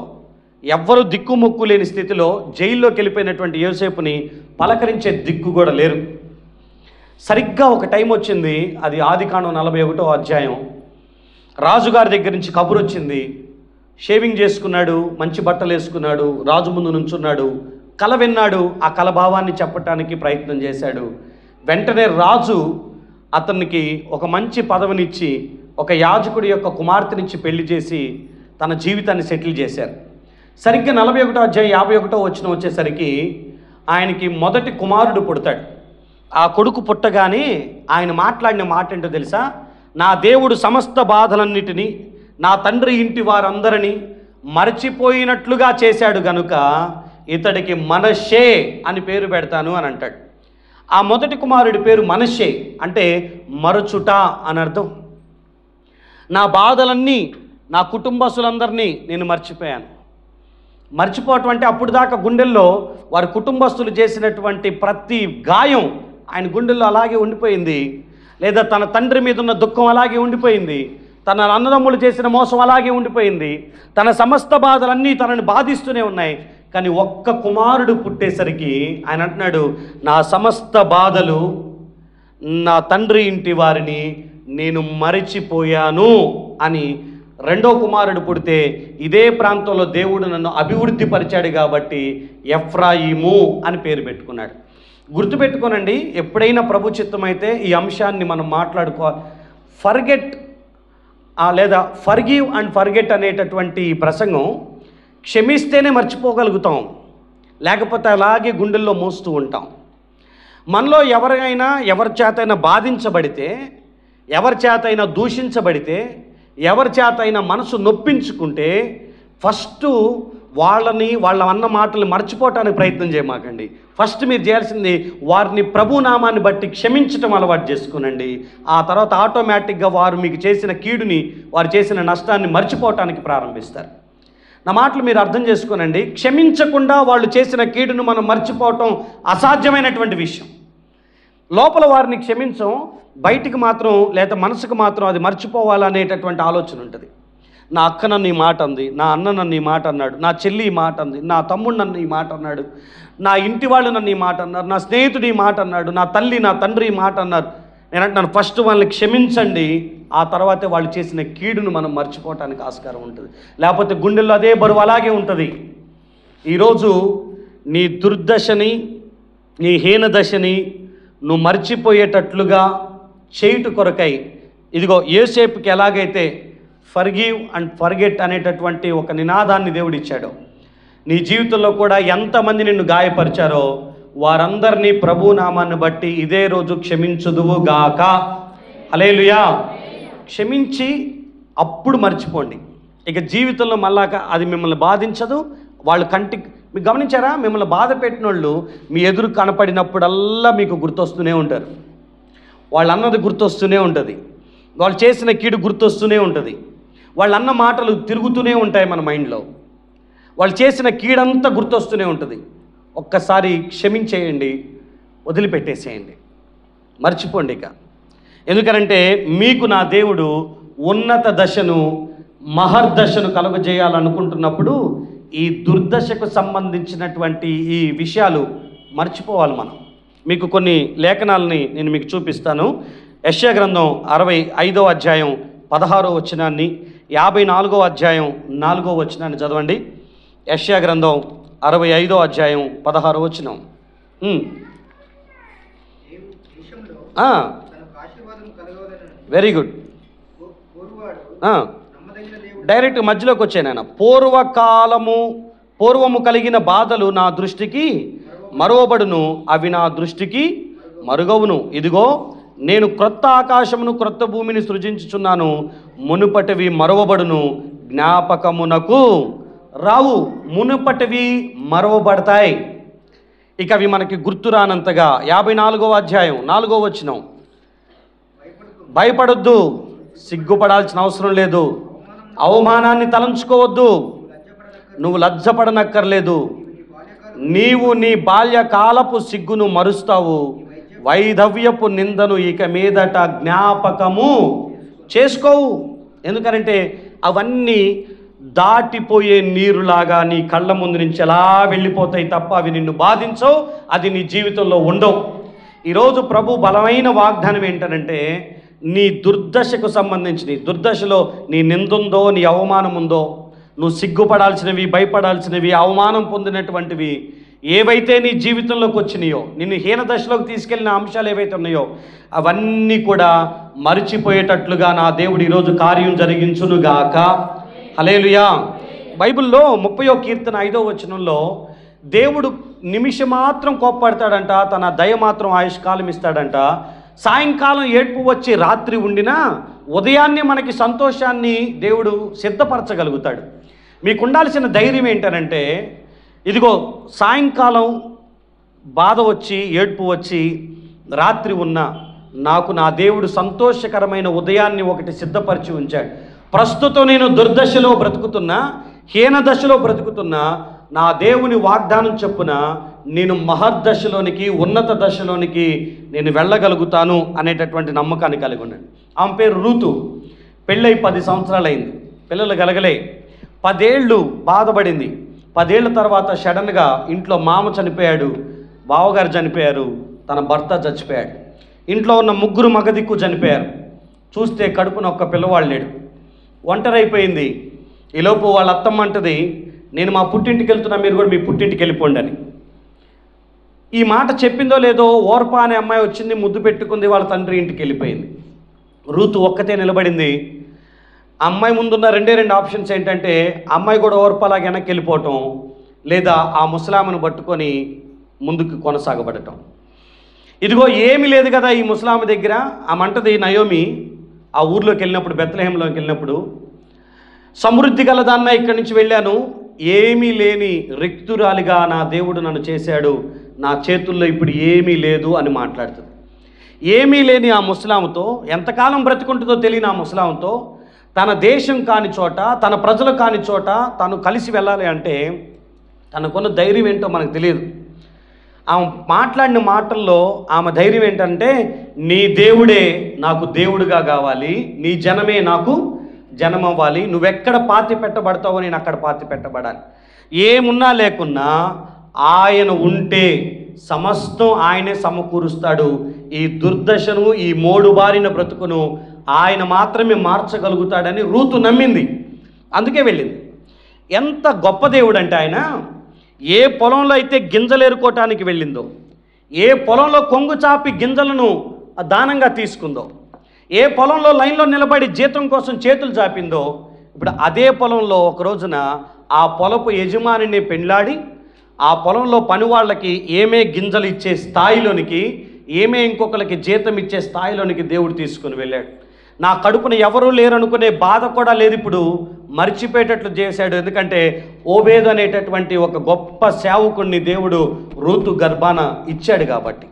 ఎవ్వరూ దిక్కుముక్కు లేని స్థితిలో జైల్లోకి వెళ్ళిపోయినటువంటి యోసేపుని పలకరించే దిక్కు కూడా లేరు. సరిగ్గా ఒక టైం వచ్చింది, అది ఆదికాండం 41వ అధ్యాయం. రాజుగారి దగ్గర నుంచి కబురు వచ్చింది. షేవింగ్ చేసుకున్నాడు, మంచి బట్టలు వేసుకున్నాడు, రాజు ముందు నుంచున్నాడు, కల విన్నాడు. ఆ కల భావాన్ని చెప్పటానికి ప్రయత్నం చేశాడు. వెంటనే రాజు అతనికి ఒక మంచి పదవినిచ్చి ఒక యాజకుడి యొక్క కుమార్తెనిచ్చి పెళ్లి చేసి తన జీవితాన్ని సెటిల్ చేశారు. సరిగ్గా 41వ అధ్యాయం 51వ వచనం వచ్చేసరికి ఆయనకి మొదటి కుమారుడు పుడతాడు. ఆ కొడుకు పుట్టగానే ఆయన మాట్లాడిన మాట ఏంటో తెలుసా? నా దేవుడు సమస్త బాధలన్నిటినీ నా తండ్రి ఇంటి వారందరినీ మరచిపోయినట్లుగా చేశాడు గనుక ఇతడికి మనష్షే అని పేరు పెడతాను అని అంటాడు. ఆ మొదటి కుమారుడి పేరు మనష్షే, అంటే మరచుట అని అర్థం. నా బాధలన్నీ, నా కుటుంబస్తులందరినీ నేను మర్చిపోయాను. మర్చిపోవటం అంటే అప్పుడు దాకా గుండెల్లో వారి కుటుంబస్తులు చేసినటువంటి ప్రతి గాయం ఆయన గుండెల్లో అలాగే ఉండిపోయింది. లేదా తన తండ్రి మీద ఉన్న దుఃఖం అలాగే ఉండిపోయింది. తన అన్నదమ్ములు చేసిన మోసం అలాగే ఉండిపోయింది. తన సమస్త బాధలన్నీ తనని బాధిస్తూనే ఉన్నాయి. కానీ ఒక్క కుమారుడు పుట్టేసరికి ఆయన అంటున్నాడు, నా సమస్త బాధలు, నా తండ్రి ఇంటి వారిని నేను మరిచిపోయాను అని. రెండో కుమారుడు పుడితే ఇదే ప్రాంతంలో దేవుడు నన్ను అభివృద్ధి పరిచాడు కాబట్టి ఎఫ్రాయిము అని పేరు పెట్టుకున్నాడు. గుర్తుపెట్టుకోనండి, ఎప్పుడైనా ప్రభు చిత్తమైతే ఈ అంశాన్ని మనం మాట్లాడుకోవాలి. ఫర్గెట్ లేదా ఫర్గివ్ అండ్ ఫర్గెట్ అనేటటువంటి ప్రసంగం క్షమిస్తేనే మర్చిపోగలుగుతాం, లేకపోతే అలాగే గుండెల్లో మోస్తూ ఉంటాం. మనలో ఎవరైనా ఎవరి చేతైనా బాధించబడితే, ఎవరి చేతైనా దూషించబడితే, ఎవరి చేతైనా మనసు నొప్పించుకుంటే ఫస్ట్ వాళ్ళ అన్న మాటల్ని మర్చిపోవటానికి ప్రయత్నం చేయమాకండి. ఫస్ట్ మీరు చేయాల్సింది వారిని ప్రభునామాన్ని బట్టి క్షమించటం అలవాటు చేసుకునండి. ఆ తర్వాత ఆటోమేటిక్గా వారు మీకు చేసిన కీడుని, వారు చేసిన నష్టాన్ని మర్చిపోవటానికి ప్రారంభిస్తారు. నా మాటలు మీరు అర్థం చేసుకోనండి. క్షమించకుండా వాళ్ళు చేసిన కీడును మనం మర్చిపోవటం అసాధ్యమైనటువంటి విషయం. లోపల వారిని క్షమించం, బయటికి మాత్రం లేదా మనసుకు మాత్రం అది మర్చిపోవాలనేటటువంటి ఆలోచన ఉంటుంది. నా అక్క నన్ను ఈ మాట అంది, నా అన్న నన్ను ఈ మాట అన్నాడు, నా చెల్లి ఈ మాట అంది, నా తమ్ముడు నన్ను ఈ మాట అన్నాడు, నా ఇంటి వాళ్ళు నన్ను ఈ మాట అన్నారు, నా స్నేహితుడు ఈ మాట అన్నాడు, నా తల్లి నా తండ్రి ఈ మాట అన్నారు. నేను అంటున్నాను, ఫస్ట్ వాళ్ళని క్షమించండి, ఆ తర్వాతే వాళ్ళు చేసిన కీడును మనం మర్చిపోవటానికి ఆస్కారం ఉంటుంది. లేకపోతే గుండెల్లో అదే బరువు అలాగే ఉంటుంది. ఈరోజు నీ దుర్దశని, నీ హీన దశని నువ్వు మర్చిపోయేటట్లుగా చేయుట కొరకై ఇదిగో యోసేపుకి ఎలాగైతే ఫర్గివ్ అండ్ ఫర్గెట్ అనేటటువంటి ఒక నినాదాన్ని దేవుడు ఇచ్చాడో, నీ జీవితంలో కూడా ఎంతమంది నిన్ను గాయపరిచారో వారందరినీ ప్రభు నామాన్ని బట్టి ఇదే రోజు క్షమించుదువు గాక. హల్లెలూయా. క్షమించి అప్పుడు మర్చిపోండి. ఇక జీవితంలో మళ్ళాక అది మిమ్మల్ని బాధించదు. వాళ్ళు కంటికి మీకు గమనించారా, మిమ్మల్ని బాధ పెట్టిన వాళ్ళు మీ ఎదురు కనపడినప్పుడల్లా మీకు గుర్తొస్తూనే ఉంటారు. వాళ్ళు అన్నది గుర్తొస్తూనే ఉంటుంది, వాళ్ళు చేసిన కీడు గుర్తొస్తూనే ఉంటుంది, వాళ్ళు అన్న మాటలు తిరుగుతూనే ఉంటాయి మన మైండ్లో, వాళ్ళు చేసిన కీడంతా గుర్తొస్తూనే ఉంటుంది. ఒక్కసారి క్షమించేయండి, వదిలిపెట్టేసేయండి, మర్చిపోండి ఇక. ఎందుకనంటే మీకు నా దేవుడు ఉన్నత దశను మహర్దశను కలుగజేయాలనుకుంటున్నప్పుడు ఈ దుర్దశకు సంబంధించినటువంటి ఈ విషయాలు మర్చిపోవాలి మనం. మీకు కొన్ని లేఖనాలని నేను మీకు చూపిస్తాను. యెషయా గ్రంథం 65వ అధ్యాయం 16వ వచనాన్ని, 54వ అధ్యాయం 4వ వచనాన్ని చదవండి. యెషయా గ్రంథం 65వ అధ్యాయం 16వ వచనం. Very good. డైరెక్ట్ మధ్యలోకి వచ్చాను ఆయన. పూర్వము కలిగిన బాధలు నా దృష్టికి మరువబడును, అవి నా దృష్టికి మరుగవును. ఇదిగో నేను క్రొత్త ఆకాశమును క్రొత్త భూమిని సృజించుచున్నాను, మునుపటివి మరువబడును, జ్ఞాపకమునకు రావు. మునుపటివి మరువబడతాయి, ఇక అవి మనకి గుర్తురానంతగా. 54వ అధ్యాయం 4వ వచనం. భయపడొద్దు, సిగ్గుపడాల్సిన అవసరం లేదు, అవమానాన్ని తలంచుకోవద్దు, నువ్వు లజ్జపడనక్కర్లేదు. నీవు నీ బాల్యకాలపు సిగ్గును మరుస్తావు, వైధవ్యపు నిందను ఇక మీదట జ్ఞాపకము చేసుకోవు. ఎందుకనంటే అవన్నీ దాటిపోయే నీరులాగా నీ కళ్ళ ముందు నుంచి ఎలా వెళ్ళిపోతాయి తప్ప అవి నిన్ను బాధించవు, అది నీ జీవితంలో ఉండవు. ఈరోజు ప్రభు బలమైన వాగ్దానం ఏంటనంటే, నీ దుర్దశకు సంబంధించి, నీ దుర్దశలో నీ నిందుందో, నీ అవమానం ఉందో, నువ్వు సిగ్గుపడాల్సినవి, భయపడాల్సినవి, అవమానం పొందినటువంటివి ఏవైతే నీ జీవితంలోకి వచ్చినాయో, నిన్ను హీన దశలోకి తీసుకెళ్ళిన అంశాలు ఏవైతే ఉన్నాయో అవన్నీ కూడా మరిచిపోయేటట్లుగా నా దేవుడు ఈరోజు కార్యం జరిగించునుగాక. హల్లెలూయా. బైబిల్లో 30వ కీర్తన 5వ వచనంలో దేవుడు నిమిషం మాత్రం కోప్పడతాడంట, తన దయ మాత్రం ఆయుష్కాలం ఇస్తాడంట. సాయంకాలం ఏడ్పు వచ్చి రాత్రి ఉండినా ఉదయాన్నే మనకి సంతోషాన్ని దేవుడు సిద్ధపరచగలుగుతాడు. మీకు ఉండాల్సిన ధైర్యం ఏంటనంటే, ఇదిగో సాయంకాలం బాధ వచ్చి ఏడ్పు వచ్చి రాత్రి ఉన్నా నాకు నా దేవుడు సంతోషకరమైన ఉదయాన్ని ఒకటి సిద్ధపరిచి ఉంచాడు. ప్రస్తుతం నేను దుర్దశలో బ్రతుకుతున్నా, హీన దశలో బ్రతుకుతున్నా, నా దేవుని వాగ్దానం చొప్పున నేను మహర్దశలోనికి, ఉన్నత దశలోనికి నేను వెళ్ళగలుగుతాను అనేటటువంటి నమ్మకాన్ని కలిగి ఉన్నాను. ఆమె పేరు రూతు. పెళ్ళై 10 సంవత్సరాలైంది, పిల్లలు కలగలే. 10 ఏళ్ళు బాధపడింది. 10 ఏళ్ళ తర్వాత సడన్గా ఇంట్లో మామ చనిపోయాడు, బావగారు చనిపోయారు, తన భర్త చచ్చిపోయాడు. ఇంట్లో ఉన్న 3 మగదిక్కు చనిపోయారు. చూస్తే కడుపున ఒక్క పిల్లవాడు లేడు, ఒంటరైపోయింది. ఈలోపు వాళ్ళ అత్తమ్మ అంటది, నేను మా పుట్టింటికి వెళ్తున్నా, మీరు కూడా మీ పుట్టింటికి వెళ్ళిపోండి అని. ఈ మాట చెప్పిందో లేదో ఓర్పా అనే అమ్మాయి వచ్చింది, ముద్దు పెట్టుకుంది, వాళ్ళ తండ్రి ఇంటికి వెళ్ళిపోయింది. రూతు ఒక్కతే నిలబడింది. ఆ అమ్మాయి ముందున్న 2 ఆప్షన్స్ ఏంటంటే, అమ్మాయి కూడా ఓర్పాలాగా వెనక్కి వెళ్ళిపోవటం, లేదా ఆ ముసలామను పట్టుకొని ముందుకు కొనసాగబడటం. ఇదిగో ఏమీ లేదు కదా ఈ ముసలామ దగ్గర. ఆమె అంటది, నయోమి ఆ ఊర్లోకి వెళ్ళినప్పుడు, బెత్లెహేంలోకి వెళ్ళినప్పుడు, సమృద్ధి గలదాన్న ఇక్కడి నుంచి వెళ్ళాను, ఏమీ లేని రిక్తురాలిగా నా దేవుడు నన్ను చేశాడు, నా చేతుల్లో ఇప్పుడు ఏమీ లేదు అని మాట్లాడుతుంది. ఏమీ లేని ఆ ముసలాంతో, ఎంతకాలం బ్రతుకుంటుందో తెలియని ఆ ముసలాంతో తన దేశం కాని చోట, తన ప్రజలు కాని చోట తను కలిసి వెళ్ళాలి అంటే తనకున్న ధైర్యం ఏంటో మనకు తెలియదు. ఆమె మాట్లాడిన మాటల్లో ఆమె ధైర్యం ఏంటంటే, నీ దేవుడే నాకు దేవుడుగా కావాలి, నీ జనమే నాకు జనం అవ్వాలి, నువ్వెక్కడ పాతి పెట్టబడతావో నేను అక్కడ పాతి పెట్టబడాలి. ఏమున్నా లేకున్నా ఆయన ఉంటే సమస్తం ఆయనే సమకూరుస్తాడు. ఈ దుర్దశను, ఈ మోడుబారిన బ్రతుకును ఆయన మాత్రమే మార్చగలుగుతాడని రూతు నమ్మింది. అందుకే వెళ్ళింది. ఎంత గొప్ప దేవుడు అంటే ఆయన, ఏ పొలంలో అయితే గింజలు ఏరుకోవటానికి వెళ్ళిందో, ఏ పొలంలో కొంగు చాపి గింజలను దానంగా తీసుకుందో, ఏ పొలంలో లైన్లో నిలబడి జీతం కోసం చేతులు చాపిందో, ఇప్పుడు అదే పొలంలో ఒక రోజున ఆ పొలపు యజమానిని పెండ్లాడి ఆ పొలంలో పని వాళ్ళకి ఏమే గింజలు ఇచ్చే స్థాయిలోనికి, ఏమే ఇంకొకరికి జీతం ఇచ్చే స్థాయిలోనికి దేవుడు తీసుకుని వెళ్ళాడు. నా కడుపున ఎవరూ లేరనుకునే బాధ కూడా లేదు, ఇప్పుడు మర్చిపోయేటట్లు చేశాడు. ఎందుకంటే ఓబేదు అనేటటువంటి ఒక గొప్ప సేవకుడిని దేవుడు రూతు గర్భాన ఇచ్చాడు కాబట్టి.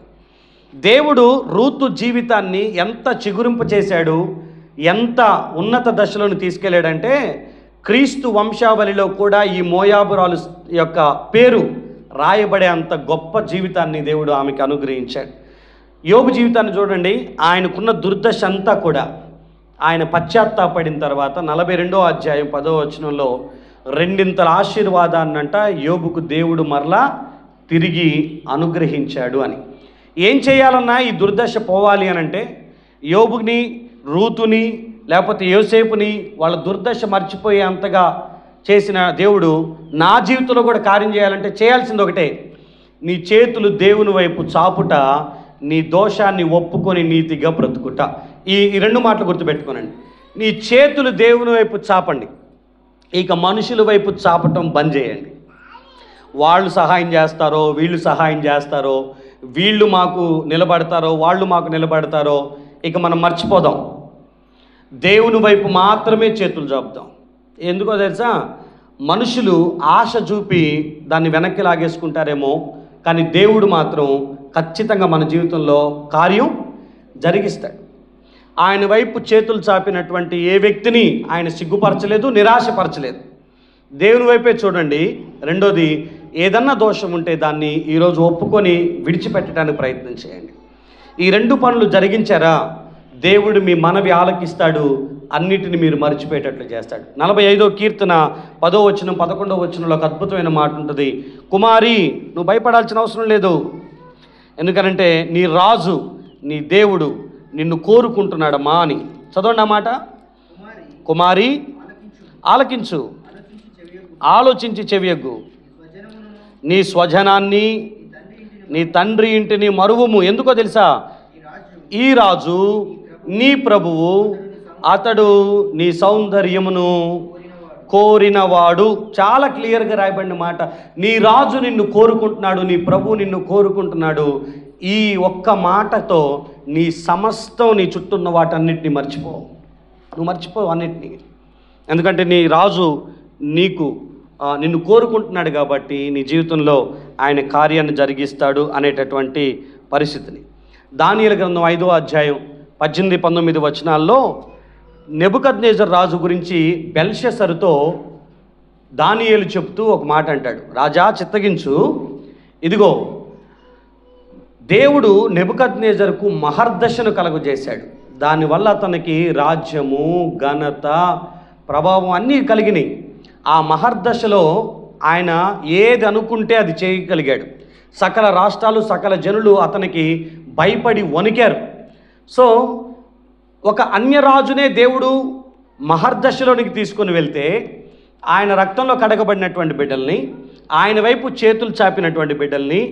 దేవుడు రూతు జీవితాన్ని ఎంత చిగురింప చేశాడు, ఎంత ఉన్నత దశలోని తీసుకెళ్ళాడంటే, క్రీస్తు వంశావళిలో కూడా ఈ మోయాబురాలు యొక్క పేరు రాయబడే అంత గొప్ప జీవితాన్ని దేవుడు ఆమెకు అనుగ్రహించాడు. యోబు జీవితాన్ని చూడండి. ఆయనకున్న దుర్దశ అంతా కూడా ఆయన పశ్చాత్తాపడిన తర్వాత 42వ అధ్యాయం 10వ వచనంలో రెండింతల ఆశీర్వాదాన్నంట యోబుకు దేవుడు మరలా తిరిగి అనుగ్రహించాడు అని. ఏం చేయాలన్నా ఈ దుర్దశ పోవాలి అని అంటే, యోబుని, రూతుని, లేకపోతే యోసేపుని వాళ్ళ దుర్దశ మర్చిపోయే అంతగా చేసిన దేవుడు నా జీవితంలో కూడా కార్యం చేయాలంటే చేయాల్సింది ఒకటే, నీ చేతులు దేవుని వైపు చాపుట, నీ దోషాన్ని ఒప్పుకొని నీతిగా బ్రతుకుట. ఈ రెండు మాటలు గుర్తుపెట్టుకోనండి. నీ చేతులు దేవుని వైపు చాపండి, ఇక మనుషుల వైపు చాపటం బంద్ చేయండి. వాళ్ళు సహాయం చేస్తారో, వీళ్ళు సహాయం చేస్తారో, వీళ్ళు మాకు నిలబడతారో, వాళ్ళు మాకు నిలబడతారో, ఇక మనం మర్చిపోదాం. దేవుని వైపు మాత్రమే చేతులు చాపుదాం. ఎందుకో తెలుసా, మనుషులు ఆశ చూపి దాన్ని వెనక్కి లాగేసుకుంటారేమో, కానీ దేవుడు మాత్రం ఖచ్చితంగా మన జీవితంలో కార్యం జరిగిస్తాడు. ఆయన వైపు చేతులు చాపినటువంటి ఏ వ్యక్తిని ఆయన సిగ్గుపరచలేదు, నిరాశపరచలేదు. దేవుని వైపే చూడండి. రెండోది, ఏదన్నా దోషం ఉంటే దాన్ని ఈరోజు ఒప్పుకొని విడిచిపెట్టడానికి ప్రయత్నం చేయండి. ఈ రెండు పనులు జరిగించారా, దేవుడు మీ మనవి ఆలకిస్తాడు, అన్నిటిని మీరు మర్చిపోయేటట్లు చేస్తాడు. 45వ కీర్తన 10వ వచనం 11వ వచనంలో ఒక అద్భుతమైన మాట ఉంటుంది. కుమారి, నువ్వు భయపడాల్సిన అవసరం లేదు, ఎందుకనంటే నీ రాజు, నీ దేవుడు నిన్ను కోరుకుంటున్నాడమ్మా అని. చదవండి ఆ మాట. కుమారి ఆలకించు, ఆలోచించి చెవియగ్గు, నీ స్వజనాన్ని, నీ తండ్రి ఇంటిని మరువుము. ఎందుకో తెలుసా, ఈ రాజు నీ ప్రభువు, అతడు నీ సౌందర్యమును కోరినవాడు. చాలా క్లియర్గా రాయబడిన మాట. నీ రాజు నిన్ను కోరుకుంటున్నాడు, నీ ప్రభువు నిన్ను కోరుకుంటున్నాడు. ఈ ఒక్క మాటతో నీ సమస్తం, నీ చుట్టూ ఉన్న వాటన్నిటిని మర్చిపోవు. నువ్వు మర్చిపోవు అన్నిటినీ. ఎందుకంటే నీ రాజు నిన్ను కోరుకుంటున్నాడు కాబట్టి నీ జీవితంలో ఆయన కార్యాన్ని జరిగిస్తాడు అనేటటువంటి పరిస్థితిని. దానియేలు గ్రంథం 5వ అధ్యాయం 18-19 వచనాల్లో నెబుకద్నెజర్ రాజు గురించి బెల్షస్సరుతో దానియేలు చెప్తూ ఒక మాట అంటాడు. రాజా చిత్తగించు, ఇదిగో దేవుడు నెబుకద్నెజర్కు మహర్దశను కలుగజేశాడు. దానివల్ల అతనికి రాజ్యము, ఘనత, ప్రభావం అన్నీ కలిగినాయి. ఆ మహర్దశలో ఆయన ఏది అనుకుంటే అది చేయగలిగాడు. సకల రాష్ట్రాలు, సకల జనులు అతనికి భయపడి వణికారు. సో ఒక అన్యరాజునే దేవుడు మహర్దశలోనికి తీసుకొని వెళ్తే, ఆయన రక్తంలో కడగబడినటువంటి బిడ్డల్ని, ఆయన వైపు చేతులు చాపినటువంటి బిడ్డల్ని,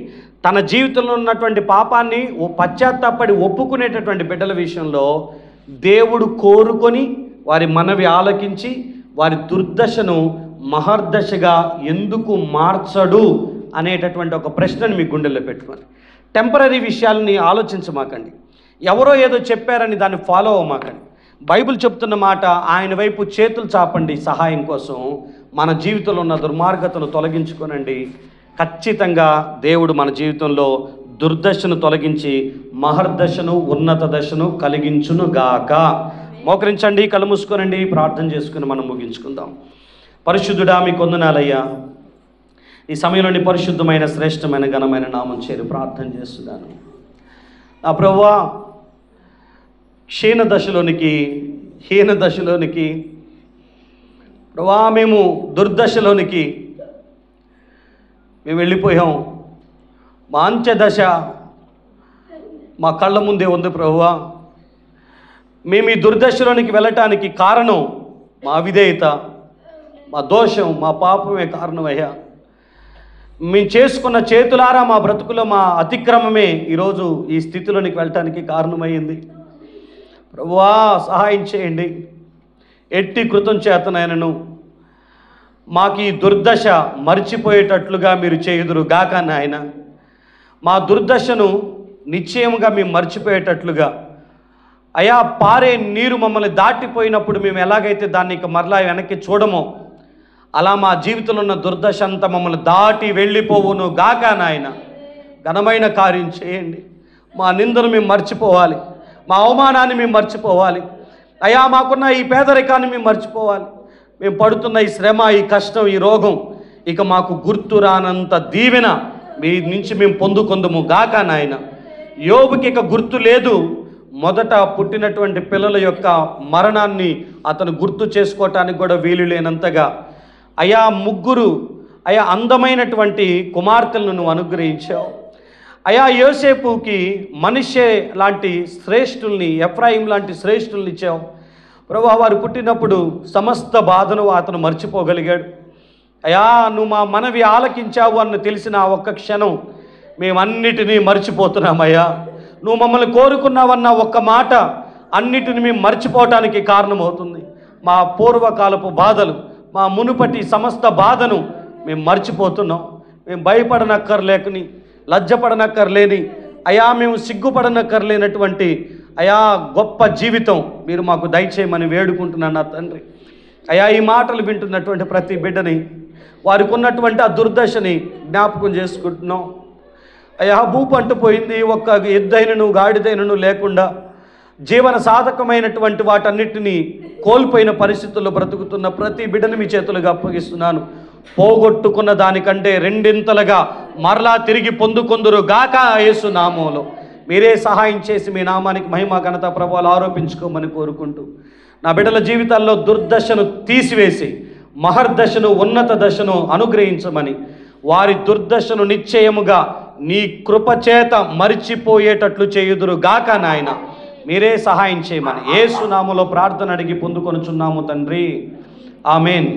తన జీవితంలో ఉన్నటువంటి పాపాన్ని పశ్చాత్తాపడి ఒప్పుకునేటటువంటి బిడ్డల విషయంలో దేవుడు కోరుకొని వారి మనవి ఆలకించి వారి దుర్దశను మహర్దశగా ఎందుకు మార్చడు అనేటటువంటి ఒక ప్రశ్నను మీ గుండెల్లో పెట్టుకొని, టెంపరీ విషయాలని ఆలోచించమాకండి. ఎవరో ఏదో చెప్పారని దాన్ని ఫాలో అవ్వమాకండి. బైబిల్ చెప్తున్న మాట, ఆయన వైపు చేతులు చాపండి సహాయం కోసం. మన జీవితంలో ఉన్న దుర్మార్గతను తొలగించుకోనండి. ఖచ్చితంగా దేవుడు మన జీవితంలో దుర్దశను తొలగించి మహర్దశను, ఉన్నత దశను కలిగించునుగాక. మోకరించండి, కళ్ళు మూసుకోనండి, ప్రార్థన చేసుకుని మనం ముగించుకుందాం. పరిశుద్ధుడా, మీ కొందనాలయ్యా, ఈ సమయంలోని పరిశుద్ధమైన శ్రేష్టమైన ఘనమైన నామం చేరి ప్రార్థన చేస్తున్నాను. నా ప్రభువా, హీన దశలోనికి ప్రభువా, మేము దుర్దశలోనికి మేము వెళ్ళిపోయాం. మా అంత్య దశ మా కళ్ళ ముందే ఉంది ప్రభువా. మేము ఈ దుర్దశలోనికి వెళ్ళటానికి కారణం మా అవిధేయత, మా దోషం, మా పాపమే కారణమయ్యా. మేము చేసుకున్న చేతులారా మా బ్రతుకులో మా అతిక్రమమే ఈరోజు ఈ స్థితిలోనికి వెళ్ళటానికి కారణమైంది. ప్రభువా, సహాయం చేయండి. ఎట్టి కృతం చేతనైనను మాకు ఈ దుర్దశ మర్చిపోయేటట్లుగా మీరు చేయుదురు గాక నాయన. మా దుర్దశను నిశ్చయముగా మేము మర్చిపోయేటట్లుగా అయా, పారే నీరు మమ్మల్ని దాటిపోయినప్పుడు మేము ఎలాగైతే దాన్ని ఇక మరలా వెనక్కి చూడమో, అలా మా జీవితంలో ఉన్న దుర్దశ అంతా మమ్మల్ని దాటి వెళ్ళిపోవును గాక నాయన. ఘనమైన కార్యం చేయండి. మా నిందను మేము మర్చిపోవాలి, మా అవమానాన్ని మేము మర్చిపోవాలి అయా. మాకున్న ఈ పేదరికాన్ని మేము మర్చిపోవాలి. మేము పడుతున్న ఈ శ్రమ, ఈ కష్టం, ఈ రోగం ఇక మాకు గుర్తు రానంత దీవెన మీ నుంచి మేము పొందుకొందుము గాక నాయన. యోబుకి ఇక గుర్తు లేదు. మొదట పుట్టినటువంటి పిల్లల యొక్క మరణాన్ని అతను గుర్తు చేసుకోవటానికి కూడా వీలు లేనంతగా అయా, ముగ్గురు అందమైనటువంటి కుమార్తెలను నువ్వు అనుగ్రహించావు అయా. యోసేపుకి మనష్షే లాంటి శ్రేష్ఠుల్ని, ఎఫ్రాయిం లాంటి శ్రేష్ఠుల్ని ఇచ్చావు ప్రభువా. వారు పుట్టినప్పుడు సమస్త బాధను అతను మర్చిపోగలిగాడు అయా. నువ్వు మా మనవి ఆలకించావు అన్న తెలిసిన ఆ ఒక్క క్షణం మేమన్నిటినీ మర్చిపోతున్నామయ్యా. నువ్వు మమ్మల్ని కోరుకున్నావన్న ఒక్క మాట అన్నిటిని మేము మర్చిపోవటానికి కారణమవుతుంది. మా పూర్వకాలపు బాధలు, మా మునుపటి సమస్త బాధను మేము మర్చిపోతున్నాం. మేము భయపడనక్కర్లేకని, లజ్జపడనక్కర్లేని అయా, మేము సిగ్గుపడనక్కర్లేనటువంటి అయా గొప్ప జీవితం మీరు మాకు దయచేయమని వేడుకుంటున్నాను నా తండ్రి. అయా, ఈ మాటలు వింటున్నటువంటి ప్రతి బిడ్డని, వారికి ఉన్నటువంటి ఆ దుర్దశని జ్ఞాపకం చేసుకుంటున్నాం అయా. భూపంట పోయింది, ఒక్క ఎద్దైనను గాడిదైనను లేకుండా జీవన సాధకమైనటువంటి వాటన్నిటినీ కోల్పోయిన పరిస్థితుల్లో బ్రతుకుతున్న ప్రతి బిడ్డని మీ చేతులుగా అప్పగిస్తున్నాను. పోగొట్టుకున్న దానికంటే రెండింతలుగా మరలా తిరిగి పొందుకొందురు గాక యేసు నామములో. మీరే సహాయం చేసి మీ నామానికి మహిమ, ఘనత, ప్రభావాలు ఆరోపించుకోమని కోరుకుంటూ, నా బిడ్డల జీవితాల్లో దుర్దశను తీసివేసి మహర్దశను, ఉన్నత దశను అనుగ్రహించమని, వారి దుర్దశను నిశ్చయముగా నీ కృపచేత మరిచిపోయేటట్లు చేయుదురు గాక నాయన. మీరే సహాయం చేయమని యేసు నామములో ప్రార్థన అడిగి పొందుకొనుచున్నాము తండ్రి. ఆమేన్.